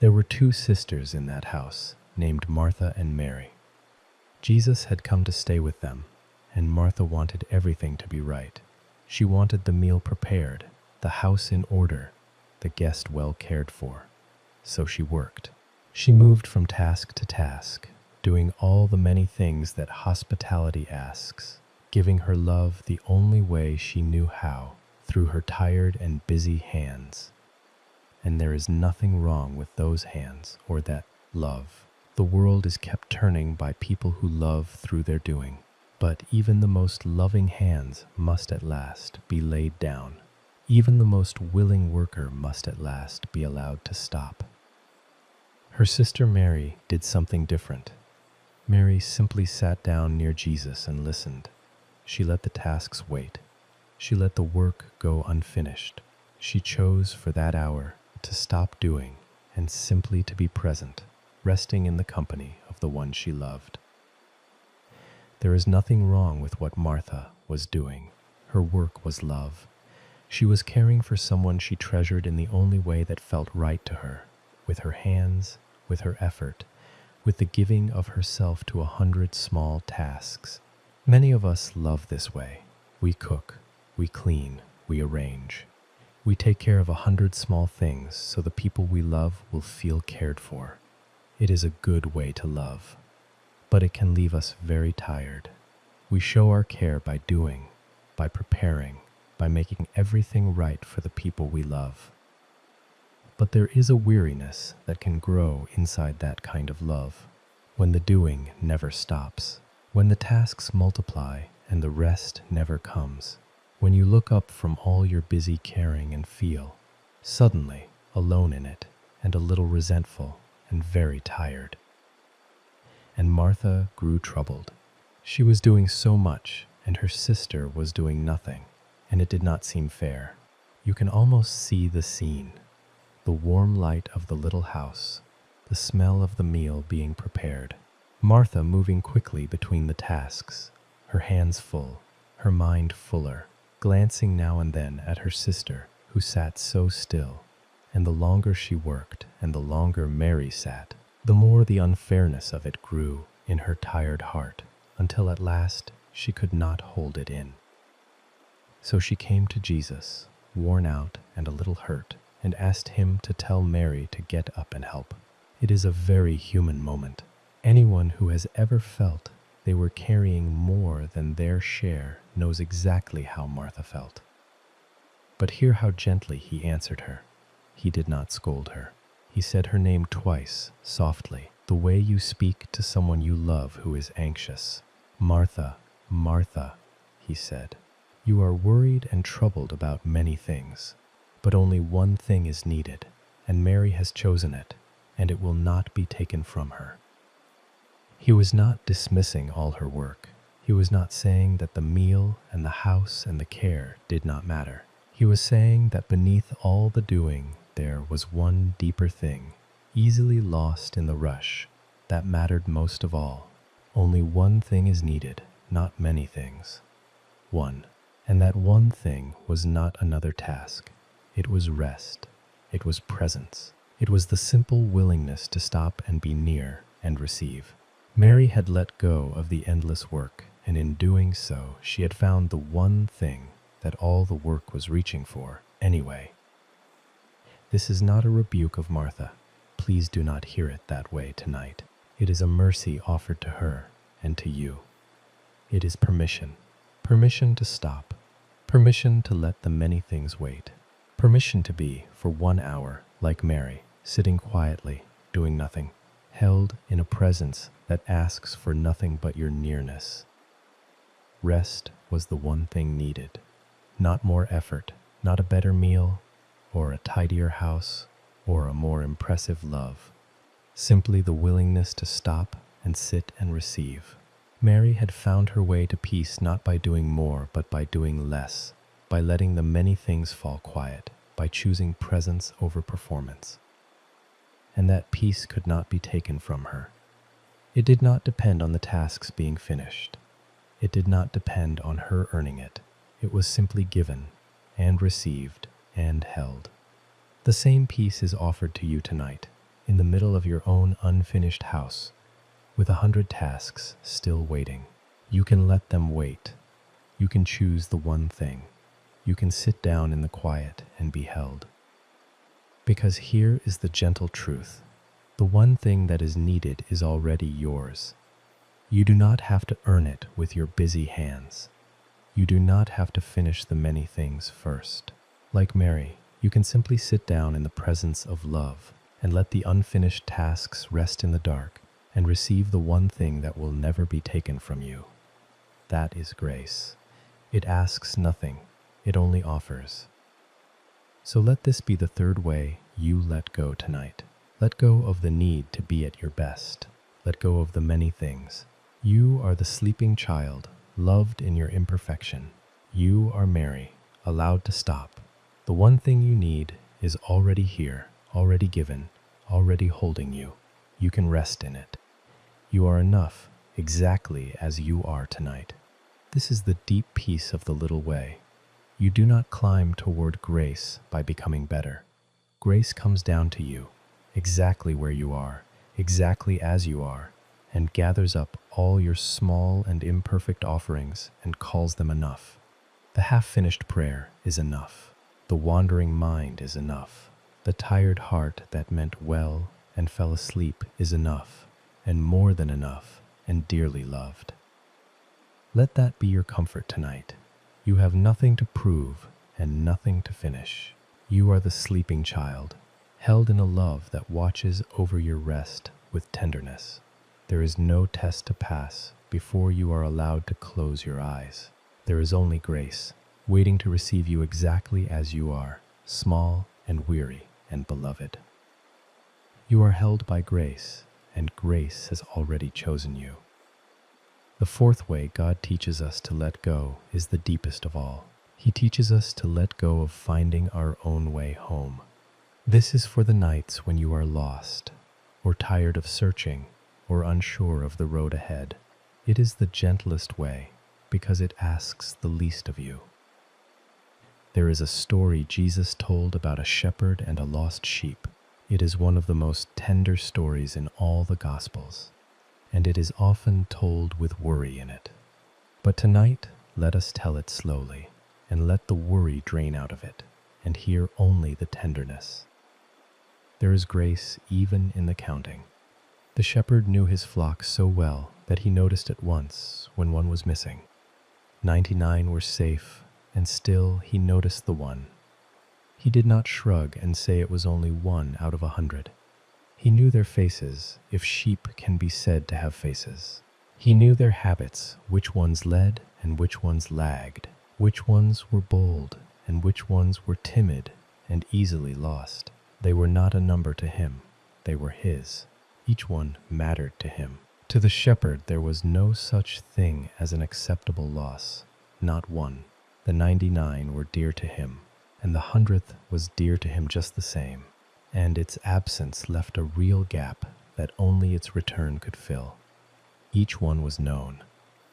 There were two sisters in that house, named Martha and Mary. Jesus had come to stay with them, and Martha wanted everything to be right. She wanted the meal prepared, the house in order, the guest well cared for. So she worked. She moved from task to task, doing all the many things that hospitality asks, giving her love the only way she knew how, through her tired and busy hands. And there is nothing wrong with those hands or that love. The world is kept turning by people who love through their doing. But even the most loving hands must at last be laid down. Even the most willing worker must at last be allowed to stop. Her sister Mary did something different. Mary simply sat down near Jesus and listened. She let the tasks wait. She let the work go unfinished. She chose for that hour to stop doing and simply to be present, resting in the company of the one she loved. There is nothing wrong with what Martha was doing. Her work was love. She was caring for someone she treasured in the only way that felt right to her, with her hands, with her effort, with the giving of herself to 100 small tasks. Many of us love this way. We cook, we clean, we arrange. We take care of 100 small things so the people we love will feel cared for. It is a good way to love, but it can leave us very tired. We show our care by doing, by preparing, by making everything right for the people we love. But there is a weariness that can grow inside that kind of love, when the doing never stops, when the tasks multiply and the rest never comes, when you look up from all your busy caring and feel, suddenly alone in it and a little resentful and very tired. And Martha grew troubled. She was doing so much, and her sister was doing nothing, and it did not seem fair. You can almost see the scene. The warm light of the little house, the smell of the meal being prepared, Martha moving quickly between the tasks, her hands full, her mind fuller, glancing now and then at her sister, who sat so still. And the longer she worked and the longer Mary sat, the more the unfairness of it grew in her tired heart, until at last she could not hold it in. So she came to Jesus, worn out and a little hurt, and asked him to tell Mary to get up and help. It is a very human moment. Anyone who has ever felt they were carrying more than their share knows exactly how Martha felt. But hear how gently he answered her. He did not scold her. He said her name twice, softly, the way you speak to someone you love who is anxious. Martha, Martha, he said, you are worried and troubled about many things. But only one thing is needed, and Mary has chosen it, and it will not be taken from her. He was not dismissing all her work. He was not saying that the meal and the house and the care did not matter. He was saying that beneath all the doing there was one deeper thing, easily lost in the rush, that mattered most of all. Only one thing is needed, not many things. One. And that one thing was not another task. It was rest. It was presence. It was the simple willingness to stop and be near and receive. Mary had let go of the endless work, and in doing so, she had found the one thing that all the work was reaching for anyway. This is not a rebuke of Martha. Please do not hear it that way tonight. It is a mercy offered to her and to you. It is permission. Permission to stop. Permission to let the many things wait. Permission to be, for 1 hour, like Mary, sitting quietly, doing nothing, held in a presence that asks for nothing but your nearness. Rest was the one thing needed. Not more effort, not a better meal, or a tidier house, or a more impressive love. Simply the willingness to stop and sit and receive. Mary had found her way to peace not by doing more, but by doing less, by letting the many things fall quiet, by choosing presence over performance. And that peace could not be taken from her. It did not depend on the tasks being finished. It did not depend on her earning it. It was simply given and received and held. The same peace is offered to you tonight. in the middle of your own unfinished house, with 100 tasks still waiting. You can let them wait. You can choose the one thing. You can sit down in the quiet and be held. Because here is the gentle truth. The one thing that is needed is already yours. You do not have to earn it with your busy hands. You do not have to finish the many things first. Like Mary, you can simply sit down in the presence of love and let the unfinished tasks rest in the dark and receive the one thing that will never be taken from you. That is grace. It asks nothing. It only offers. So let this be the third way you let go tonight. Let go of the need to be at your best. Let go of the many things. You are the sleeping child, loved in your imperfection. You are Mary, allowed to stop. The one thing you need is already here, already given, already holding you. You can rest in it. You are enough, exactly as you are tonight. This is the deep peace of the little way. You do not climb toward grace by becoming better. Grace comes down to you, exactly where you are, exactly as you are, and gathers up all your small and imperfect offerings and calls them enough. The half-finished prayer is enough. The wandering mind is enough. The tired heart that meant well and fell asleep is enough, and more than enough, and dearly loved. Let that be your comfort tonight. You have nothing to prove and nothing to finish. You are the sleeping child, held in a love that watches over your rest with tenderness. There is no test to pass before you are allowed to close your eyes. There is only grace, waiting to receive you exactly as you are, small and weary and beloved. You are held by grace, and grace has already chosen you. The fourth way God teaches us to let go is the deepest of all. He teaches us to let go of finding our own way home. This is for the nights when you are lost, or tired of searching, or unsure of the road ahead. It is the gentlest way, because it asks the least of you. There is a story Jesus told about a shepherd and a lost sheep. It is one of the most tender stories in all the Gospels, and it is often told with worry in it. But tonight, let us tell it slowly, and let the worry drain out of it, and hear only the tenderness. There is grace even in the counting. The shepherd knew his flock so well that he noticed at once when one was missing. 99 were safe, and still he noticed the one. He did not shrug and say it was only 1 out of 100. He knew their faces, if sheep can be said to have faces. He knew their habits, which ones led and which ones lagged, which ones were bold and which ones were timid and easily lost. They were not a number to him, they were his. Each one mattered to him. To the shepherd there was no such thing as an acceptable loss, not one. The 99 were dear to him, and the 100th was dear to him just the same, and its absence left a real gap that only its return could fill. Each one was known,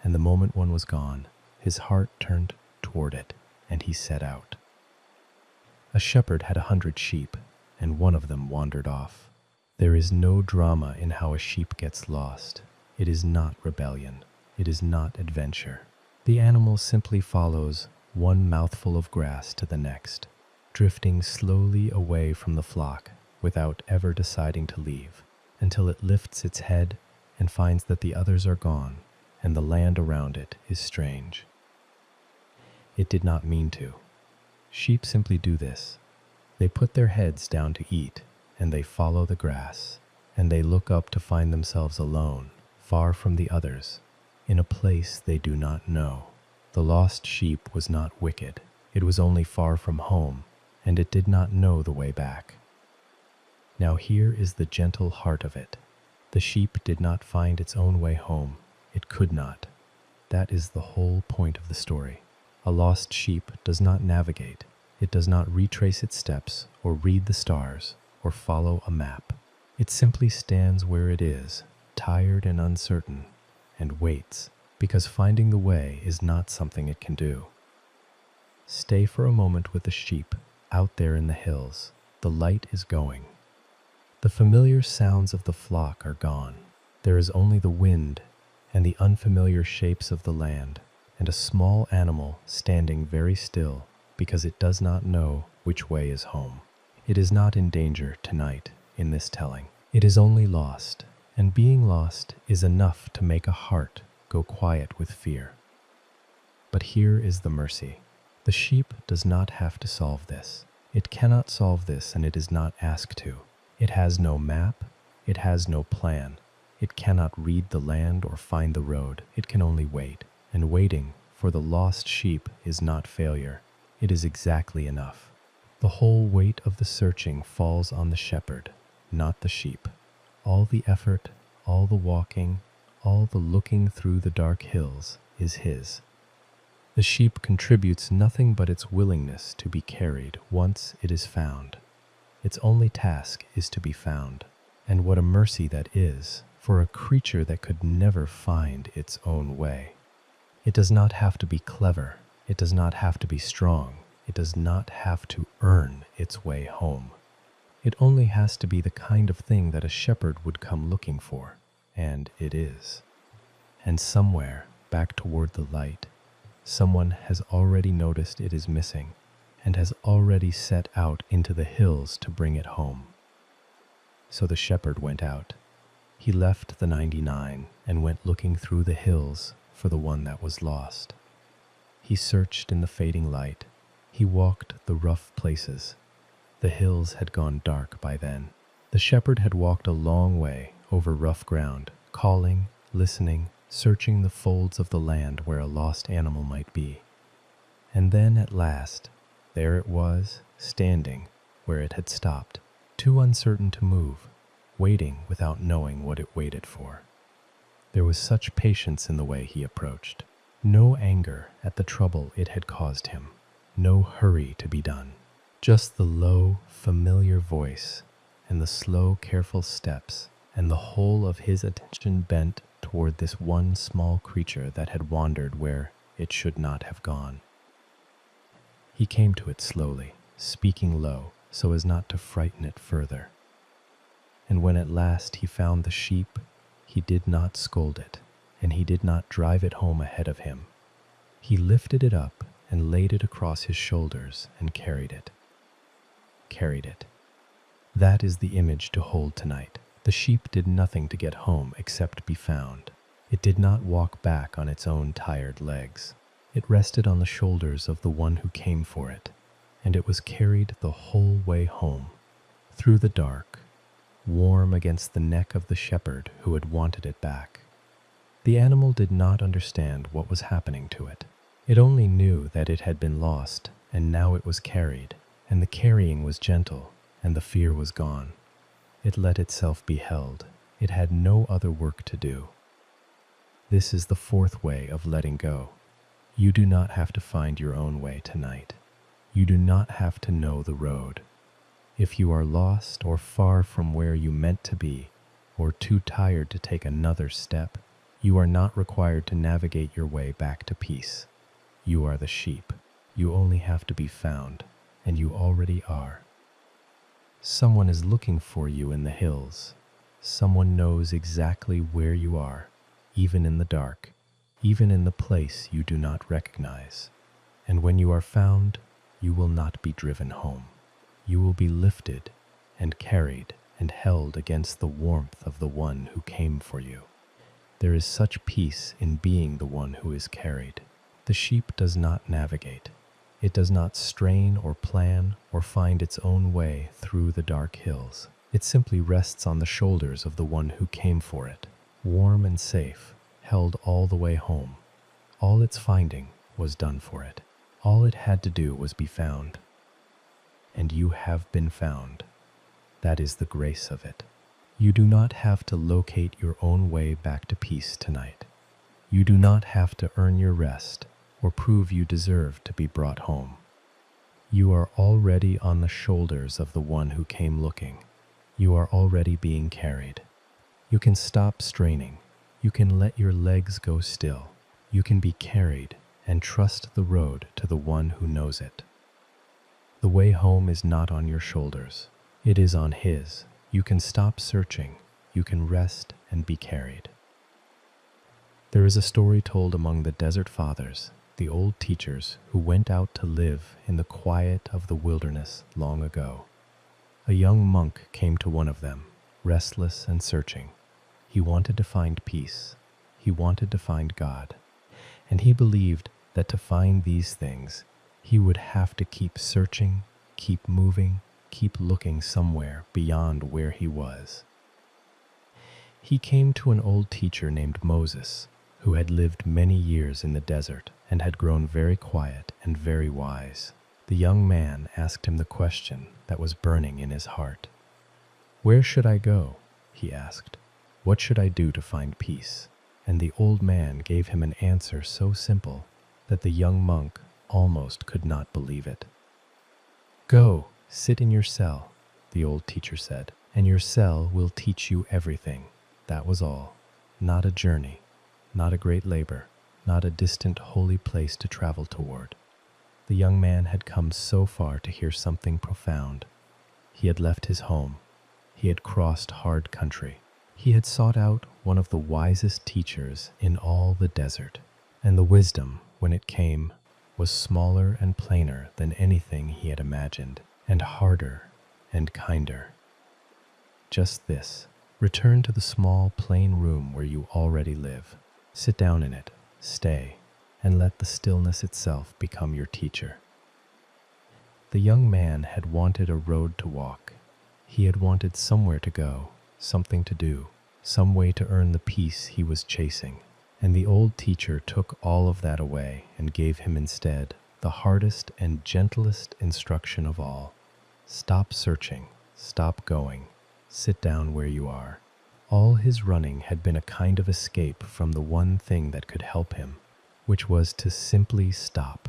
and the moment one was gone, his heart turned toward it, and he set out. A shepherd had 100 sheep, and one of them wandered off. There is no drama in how a sheep gets lost. It is not rebellion. It is not adventure. The animal simply follows one mouthful of grass to the next, drifting slowly away from the flock without ever deciding to leave, until it lifts its head and finds that the others are gone and the land around it is strange. It did not mean to. Sheep simply do this. They put their heads down to eat, and they follow the grass, and they look up to find themselves alone, far from the others, in a place they do not know. The lost sheep was not wicked. It was only far from home, and it did not know the way back. Now here is the gentle heart of it. The sheep did not find its own way home. It could not. That is the whole point of the story. A lost sheep does not navigate. It does not retrace its steps, or read the stars, or follow a map. It simply stands where it is, tired and uncertain, and waits, because finding the way is not something it can do. Stay for a moment with the sheep, out there in the hills. The light is going. The familiar sounds of the flock are gone. There is only the wind and the unfamiliar shapes of the land, and a small animal standing very still because it does not know which way is home. It is not in danger tonight in this telling. It is only lost, and being lost is enough to make a heart go quiet with fear. But here is the mercy. The sheep does not have to solve this. It cannot solve this, and it is not asked to. It has no map. It has no plan. It cannot read the land or find the road. It can only wait. And waiting for the lost sheep is not failure. It is exactly enough. The whole weight of the searching falls on the shepherd, not the sheep. All the effort, all the walking, all the looking through the dark hills is his. The sheep contributes nothing but its willingness to be carried once it is found. Its only task is to be found. And what a mercy that is for a creature that could never find its own way. It does not have to be clever. It does not have to be strong. It does not have to earn its way home. It only has to be the kind of thing that a shepherd would come looking for, and it is. And somewhere, back toward the light, someone has already noticed it is missing, and has already set out into the hills to bring it home. So the shepherd went out. He left the 99 and went looking through the hills for the one that was lost. He searched in the fading light. He walked the rough places. The hills had gone dark by then. The shepherd had walked a long way over rough ground, calling, listening, searching the folds of the land where a lost animal might be. And then at last, there it was, standing where it had stopped, too uncertain to move, waiting without knowing what it waited for. There was such patience in the way he approached. No anger at the trouble it had caused him. No hurry to be done. Just the low, familiar voice and the slow, careful steps, and the whole of his attention bent toward this one small creature that had wandered where it should not have gone. He came to it slowly, speaking low so as not to frighten it further. And when at last he found the sheep, he did not scold it, and he did not drive it home ahead of him. He lifted it up and laid it across his shoulders and carried it. Carried it. That is the image to hold tonight. The sheep did nothing to get home except be found. It did not walk back on its own tired legs. It rested on the shoulders of the one who came for it, and it was carried the whole way home, through the dark, warm against the neck of the shepherd who had wanted it back. The animal did not understand what was happening to it. It only knew that it had been lost, and now it was carried, and the carrying was gentle, and the fear was gone. It let itself be held. It had no other work to do. This is the fourth way of letting go. You do not have to find your own way tonight. You do not have to know the road. If you are lost or far from where you meant to be, or too tired to take another step, you are not required to navigate your way back to peace. You are the sheep. You only have to be found, and you already are. Someone is looking for you in the hills. Someone knows exactly where you are, even in the dark, even in the place you do not recognize. And when you are found, you will not be driven home. You will be lifted and carried and held against the warmth of the one who came for you. There is such peace in being the one who is carried. The sheep does not navigate. It does not strain or plan or find its own way through the dark hills. It simply rests on the shoulders of the one who came for it, warm and safe, held all the way home. All its finding was done for it. All it had to do was be found. And you have been found. That is the grace of it. You do not have to locate your own way back to peace tonight. You do not have to earn your rest or prove you deserve to be brought home. You are already on the shoulders of the one who came looking. You are already being carried. You can stop straining. You can let your legs go still. You can be carried and trust the road to the one who knows it. The way home is not on your shoulders. It is on his, You can stop searching. You can rest and be carried. There is a story told among the desert fathers, the old teachers who went out to live in the quiet of the wilderness long ago. A young monk came to one of them, restless and searching. He wanted to find peace. He wanted to find God. And he believed that to find these things, he would have to keep searching, keep moving, keep looking somewhere beyond where he was. He came to an old teacher named Moses, who had lived many years in the desert and had grown very quiet and very wise. The young man asked him the question that was burning in his heart. "Where should I go?" he asked. "What should I do to find peace?" And the old man gave him an answer so simple that the young monk almost could not believe it. "Go, sit in your cell," the old teacher said, "and your cell will teach you everything." That was all. Not a journey, not a great labor, not a distant holy place to travel toward. The young man had come so far to hear something profound. He had left his home. He had crossed hard country. He had sought out one of the wisest teachers in all the desert, and the wisdom, when it came, was smaller and plainer than anything he had imagined, and harder and kinder. Just this: return to the small, plain room where you already live. Sit down in it, stay, and let the stillness itself become your teacher. The young man had wanted a road to walk. He had wanted somewhere to go, something to do, some way to earn the peace he was chasing. And the old teacher took all of that away and gave him instead the hardest and gentlest instruction of all. Stop searching, stop going, sit down where you are. All his running had been a kind of escape from the one thing that could help him, which was to simply stop,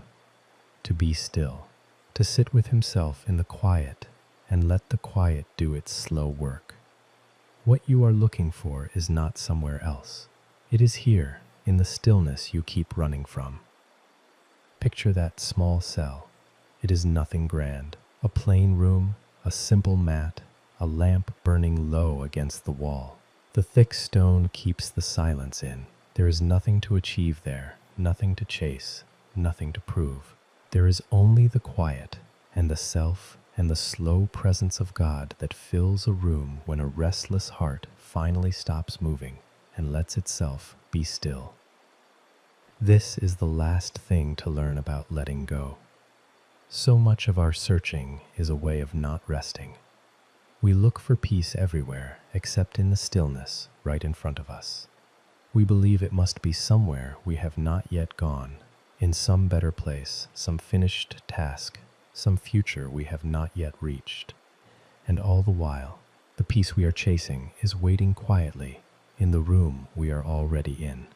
to be still, to sit with himself in the quiet and let the quiet do its slow work. What you are looking for is not somewhere else. It is here, in the stillness you keep running from. Picture that small cell. It is nothing grand. A plain room, a simple mat, a lamp burning low against the wall. The thick stone keeps the silence in. There is nothing to achieve there, nothing to chase, nothing to prove. There is only the quiet and the self and the slow presence of God that fills a room when a restless heart finally stops moving and lets itself be still. This is the last thing to learn about letting go. So much of our searching is a way of not resting. We look for peace everywhere except in the stillness right in front of us. We believe it must be somewhere we have not yet gone, in some better place, some finished task, some future we have not yet reached. And all the while, the peace we are chasing is waiting quietly in the room we are already in.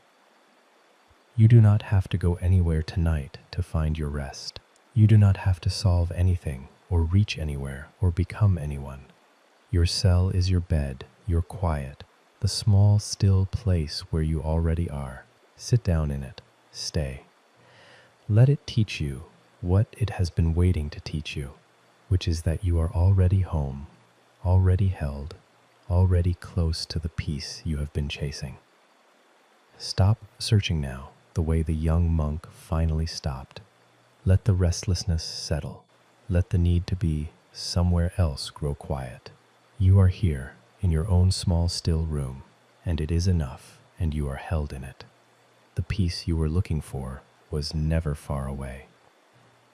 You do not have to go anywhere tonight to find your rest. You do not have to solve anything or reach anywhere or become anyone. Your cell is your bed, your quiet, the small, still place where you already are. Sit down in it. Stay. Let it teach you what it has been waiting to teach you, which is that you are already home, already held, already close to the peace you have been chasing. Stop searching now, the way the young monk finally stopped. Let the restlessness settle. Let the need to be somewhere else grow quiet. You are here in your own small, still room, and it is enough, and you are held in it. The peace you were looking for was never far away.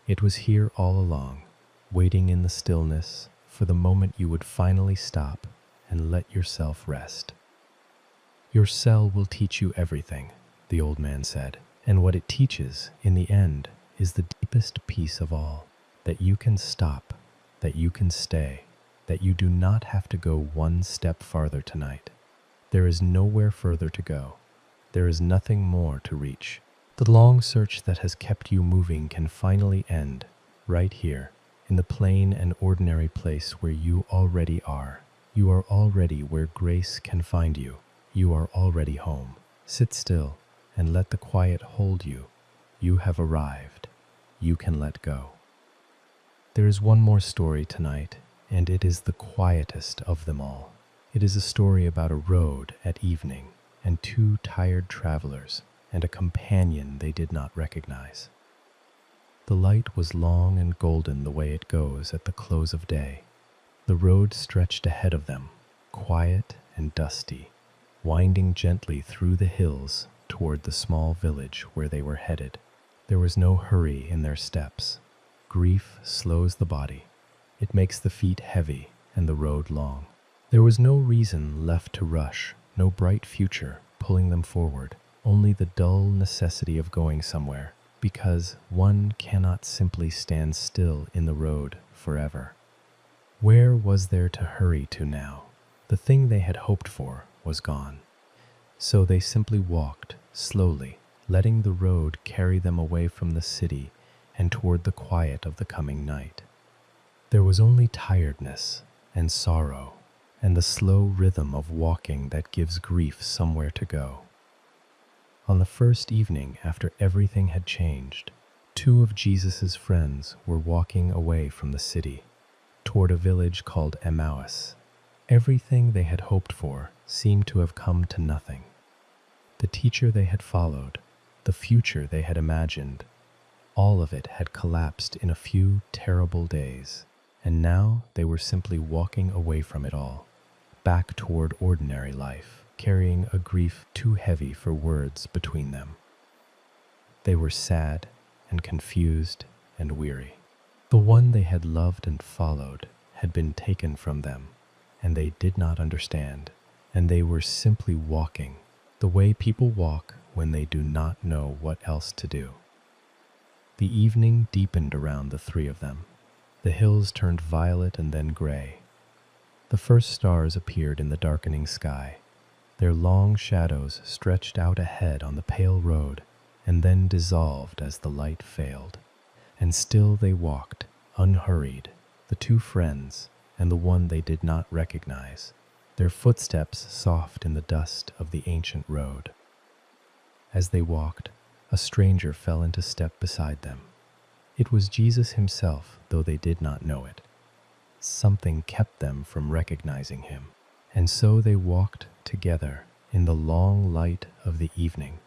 It was here all along, waiting in the stillness for the moment you would finally stop and let yourself rest. Your cell will teach you everything, the old man said, and what it teaches, in the end, is the deepest peace of all, that you can stop, that you can stay, that you do not have to go one step farther tonight. There is nowhere further to go. There is nothing more to reach. The long search that has kept you moving can finally end, right here, in the plain and ordinary place where you already are. You are already where grace can find you. You are already home. Sit still and let the quiet hold you. You have arrived. You can let go. There is one more story tonight, and it is the quietest of them all. It is a story about a road at evening, and two tired travelers, and a companion they did not recognize. The light was long and golden the way it goes at the close of day. The road stretched ahead of them, quiet and dusty, winding gently through the hills toward the small village where they were headed. There was no hurry in their steps. Grief slows the body. It makes the feet heavy and the road long. There was no reason left to rush, no bright future pulling them forward, only the dull necessity of going somewhere, because one cannot simply stand still in the road forever. Where was there to hurry to now? The thing they had hoped for was gone. So they simply walked, slowly, letting the road carry them away from the city and toward the quiet of the coming night. There was only tiredness and sorrow and the slow rhythm of walking that gives grief somewhere to go. On the first evening after everything had changed, two of Jesus' friends were walking away from the city, toward a village called Emmaus. Everything they had hoped for seemed to have come to nothing. The teacher they had followed, the future they had imagined, all of it had collapsed in a few terrible days, and now they were simply walking away from it all, back toward ordinary life, carrying a grief too heavy for words between them. They were sad and confused and weary. The one they had loved and followed had been taken from them, and they did not understand, and they were simply walking the way people walk when they do not know what else to do. The evening deepened around the three of them. The hills turned violet and then gray. The first stars appeared in the darkening sky. Their long shadows stretched out ahead on the pale road and then dissolved as the light failed. And still they walked, unhurried, the two friends and the one they did not recognize, their footsteps soft in the dust of the ancient road. As they walked, a stranger fell into step beside them. It was Jesus himself, though they did not know it. Something kept them from recognizing him, and so they walked together in the long light of the evening,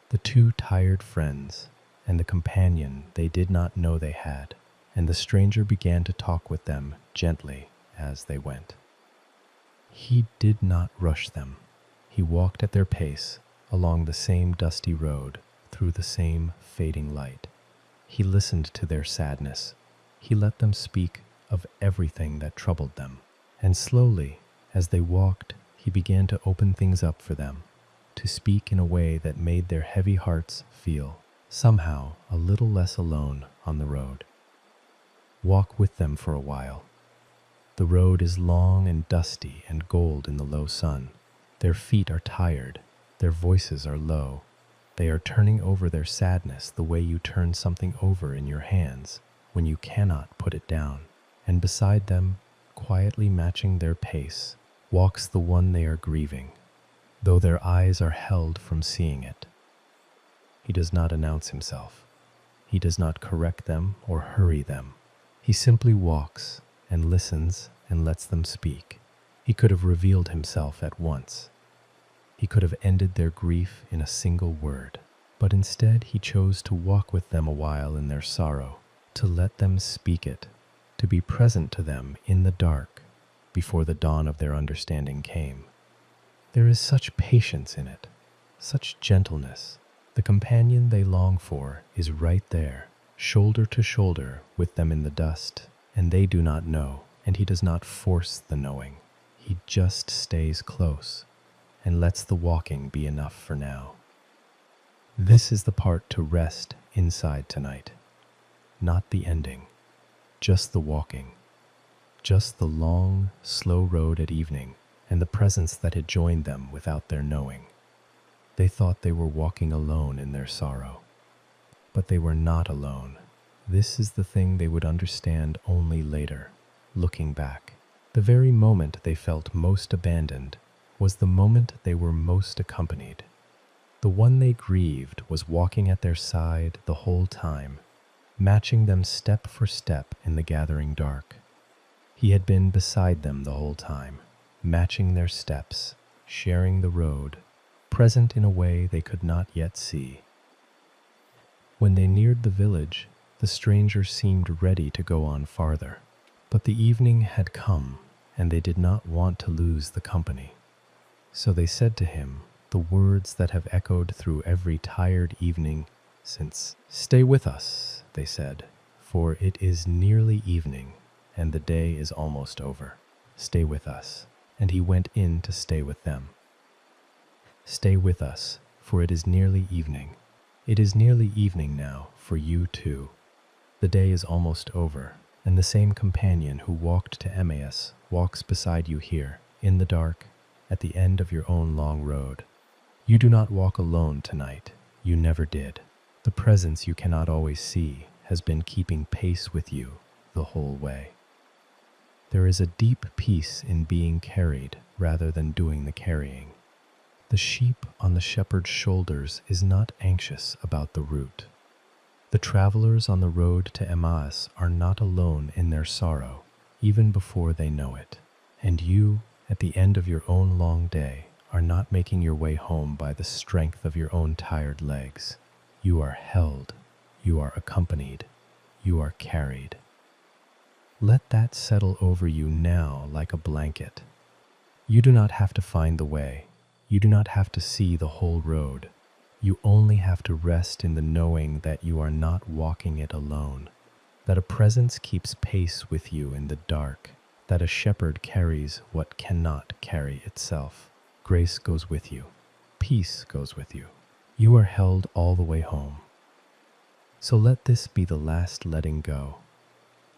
the two tired friends and the companion they did not know they had, and the stranger began to talk with them gently as they went. He did not rush them. He walked at their pace along the same dusty road through the same fading light. He listened to their sadness. He let them speak of everything that troubled them. And slowly, as they walked, he began to open things up for them, to speak in a way that made their heavy hearts feel somehow a little less alone on the road. Walk with them for a while. The road is long and dusty and gold in the low sun. Their feet are tired. Their voices are low. They are turning over their sadness the way you turn something over in your hands when you cannot put it down. And beside them, quietly matching their pace, walks the one they are grieving, though their eyes are held from seeing it. He does not announce himself. He does not correct them or hurry them. He simply walks and listens and lets them speak. He could have revealed himself at once. He could have ended their grief in a single word, but instead he chose to walk with them a while in their sorrow, to let them speak it, to be present to them in the dark before the dawn of their understanding came. There is such patience in it, such gentleness. The companion they long for is right there, shoulder to shoulder with them in the dust, and they do not know, and he does not force the knowing. He just stays close and lets the walking be enough for now. This is the part to rest inside tonight, not the ending, just the walking, just the long, slow road at evening and the presence that had joined them without their knowing. They thought they were walking alone in their sorrow, but they were not alone. This is the thing they would understand only later, looking back. The very moment they felt most abandoned was the moment they were most accompanied. The one they grieved was walking at their side the whole time, matching them step for step in the gathering dark. He had been beside them the whole time, matching their steps, sharing the road, present in a way they could not yet see. When they neared the village, the stranger seemed ready to go on farther. But the evening had come, and they did not want to lose the company. So they said to him the words that have echoed through every tired evening since. "Stay with us," they said, "for it is nearly evening, and the day is almost over. Stay with us." And he went in to stay with them. "Stay with us, for it is nearly evening. It is nearly evening now for you too. The day is almost over, and the same companion who walked to Emmaus walks beside you here, in the dark, at the end of your own long road. You do not walk alone tonight. You never did. The presence you cannot always see has been keeping pace with you the whole way. There is a deep peace in being carried rather than doing the carrying. The sheep on the shepherd's shoulders is not anxious about the route. The travelers on the road to Emmaus are not alone in their sorrow, even before they know it. And you, at the end of your own long day, are not making your way home by the strength of your own tired legs. You are held, you are accompanied, you are carried. Let that settle over you now like a blanket. You do not have to find the way. You do not have to see the whole road. You only have to rest in the knowing that you are not walking it alone, that a presence keeps pace with you in the dark, that a shepherd carries what cannot carry itself. Grace goes with you. Peace goes with you. You are held all the way home. So let this be the last letting go.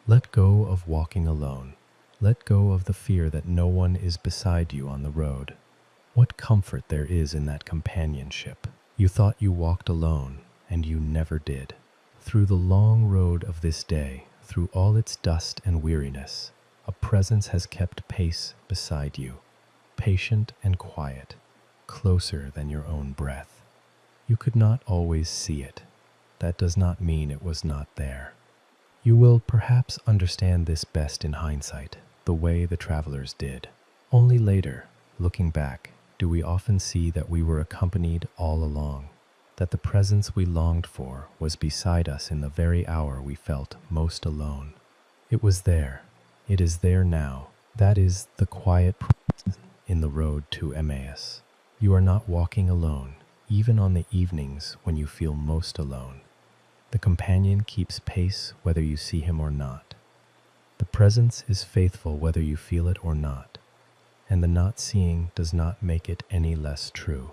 Let go of walking alone. Let go of the fear that no one is beside you on the road. What comfort there is in that companionship. You thought you walked alone, and you never did. Through the long road of this day, through all its dust and weariness, a presence has kept pace beside you, patient and quiet, closer than your own breath. You could not always see it. That does not mean it was not there. You will perhaps understand this best in hindsight, the way the travelers did. Only later, looking back, do we often see that we were accompanied all along, that the presence we longed for was beside us in the very hour we felt most alone. It was there. It is there now. That is the quiet presence in the road to Emmaus. You are not walking alone, even on the evenings when you feel most alone. The companion keeps pace whether you see him or not. The presence is faithful whether you feel it or not, and the not seeing does not make it any less true.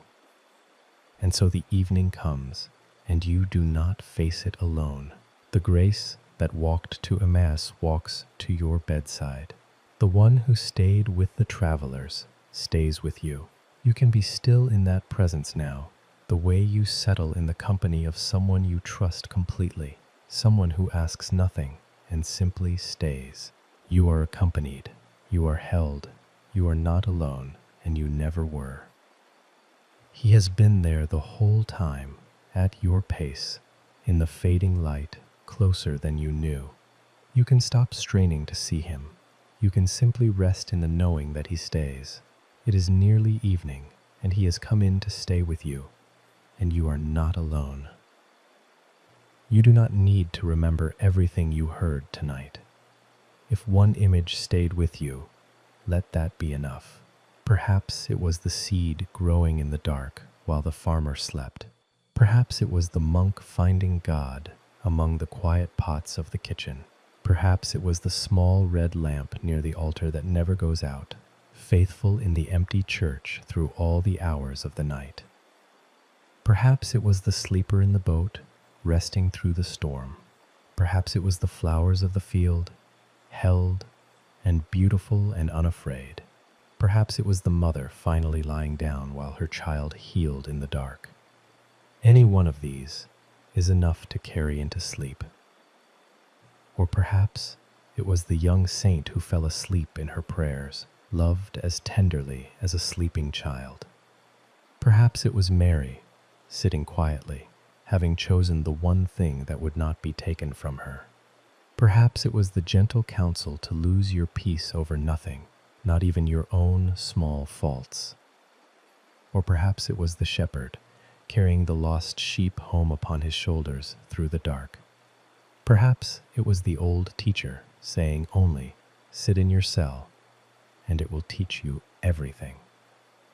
And so the evening comes, and you do not face it alone. The grace that walked to Emmaus walks to your bedside. The one who stayed with the travelers stays with you. You can be still in that presence now, the way you settle in the company of someone you trust completely, someone who asks nothing and simply stays. You are accompanied, you are held, you are not alone, and you never were. He has been there the whole time, at your pace, in the fading light, closer than you knew. You can stop straining to see him. You can simply rest in the knowing that he stays. It is nearly evening, and he has come in to stay with you, and you are not alone. You do not need to remember everything you heard tonight. If one image stayed with you, let that be enough. Perhaps it was the seed growing in the dark while the farmer slept. Perhaps it was the monk finding God among the quiet pots of the kitchen. Perhaps it was the small red lamp near the altar that never goes out, faithful in the empty church through all the hours of the night. Perhaps it was the sleeper in the boat, resting through the storm. Perhaps it was the flowers of the field, held and beautiful and unafraid. Perhaps it was the mother finally lying down while her child healed in the dark. Any one of these is enough to carry into sleep. Or perhaps it was the young saint who fell asleep in her prayers, loved as tenderly as a sleeping child. Perhaps it was Mary, sitting quietly, having chosen the one thing that would not be taken from her. Perhaps it was the gentle counsel to lose your peace over nothing, not even your own small faults. Or perhaps it was the shepherd, carrying the lost sheep home upon his shoulders through the dark. Perhaps it was the old teacher saying only, "Sit in your cell, and it will teach you everything."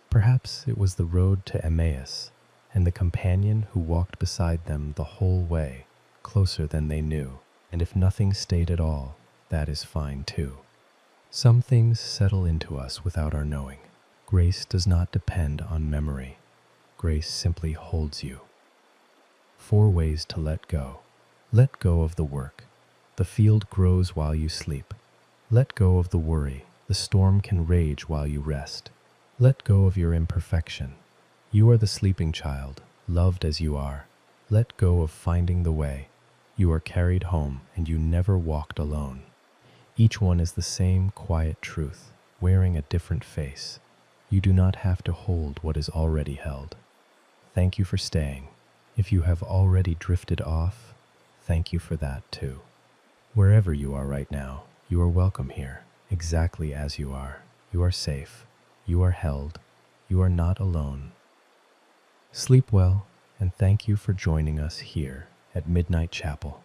Perhaps it was the road to Emmaus, and the companion who walked beside them the whole way, closer than they knew. And if nothing stayed at all, that is fine too. Some things settle into us without our knowing. Grace does not depend on memory. Grace simply holds you. 4 ways to let go. Let go of the work. The field grows while you sleep. Let go of the worry. The storm can rage while you rest. Let go of your imperfection. You are the sleeping child, loved as you are. Let go of finding the way. You are carried home, and you never walked alone. Each one is the same quiet truth, wearing a different face. You do not have to hold what is already held. Thank you for staying. If you have already drifted off, thank you for that too. Wherever you are right now, you are welcome here, exactly as you are. You are safe. You are held. You are not alone. Sleep well, and thank you for joining us here at Midnight Chapel.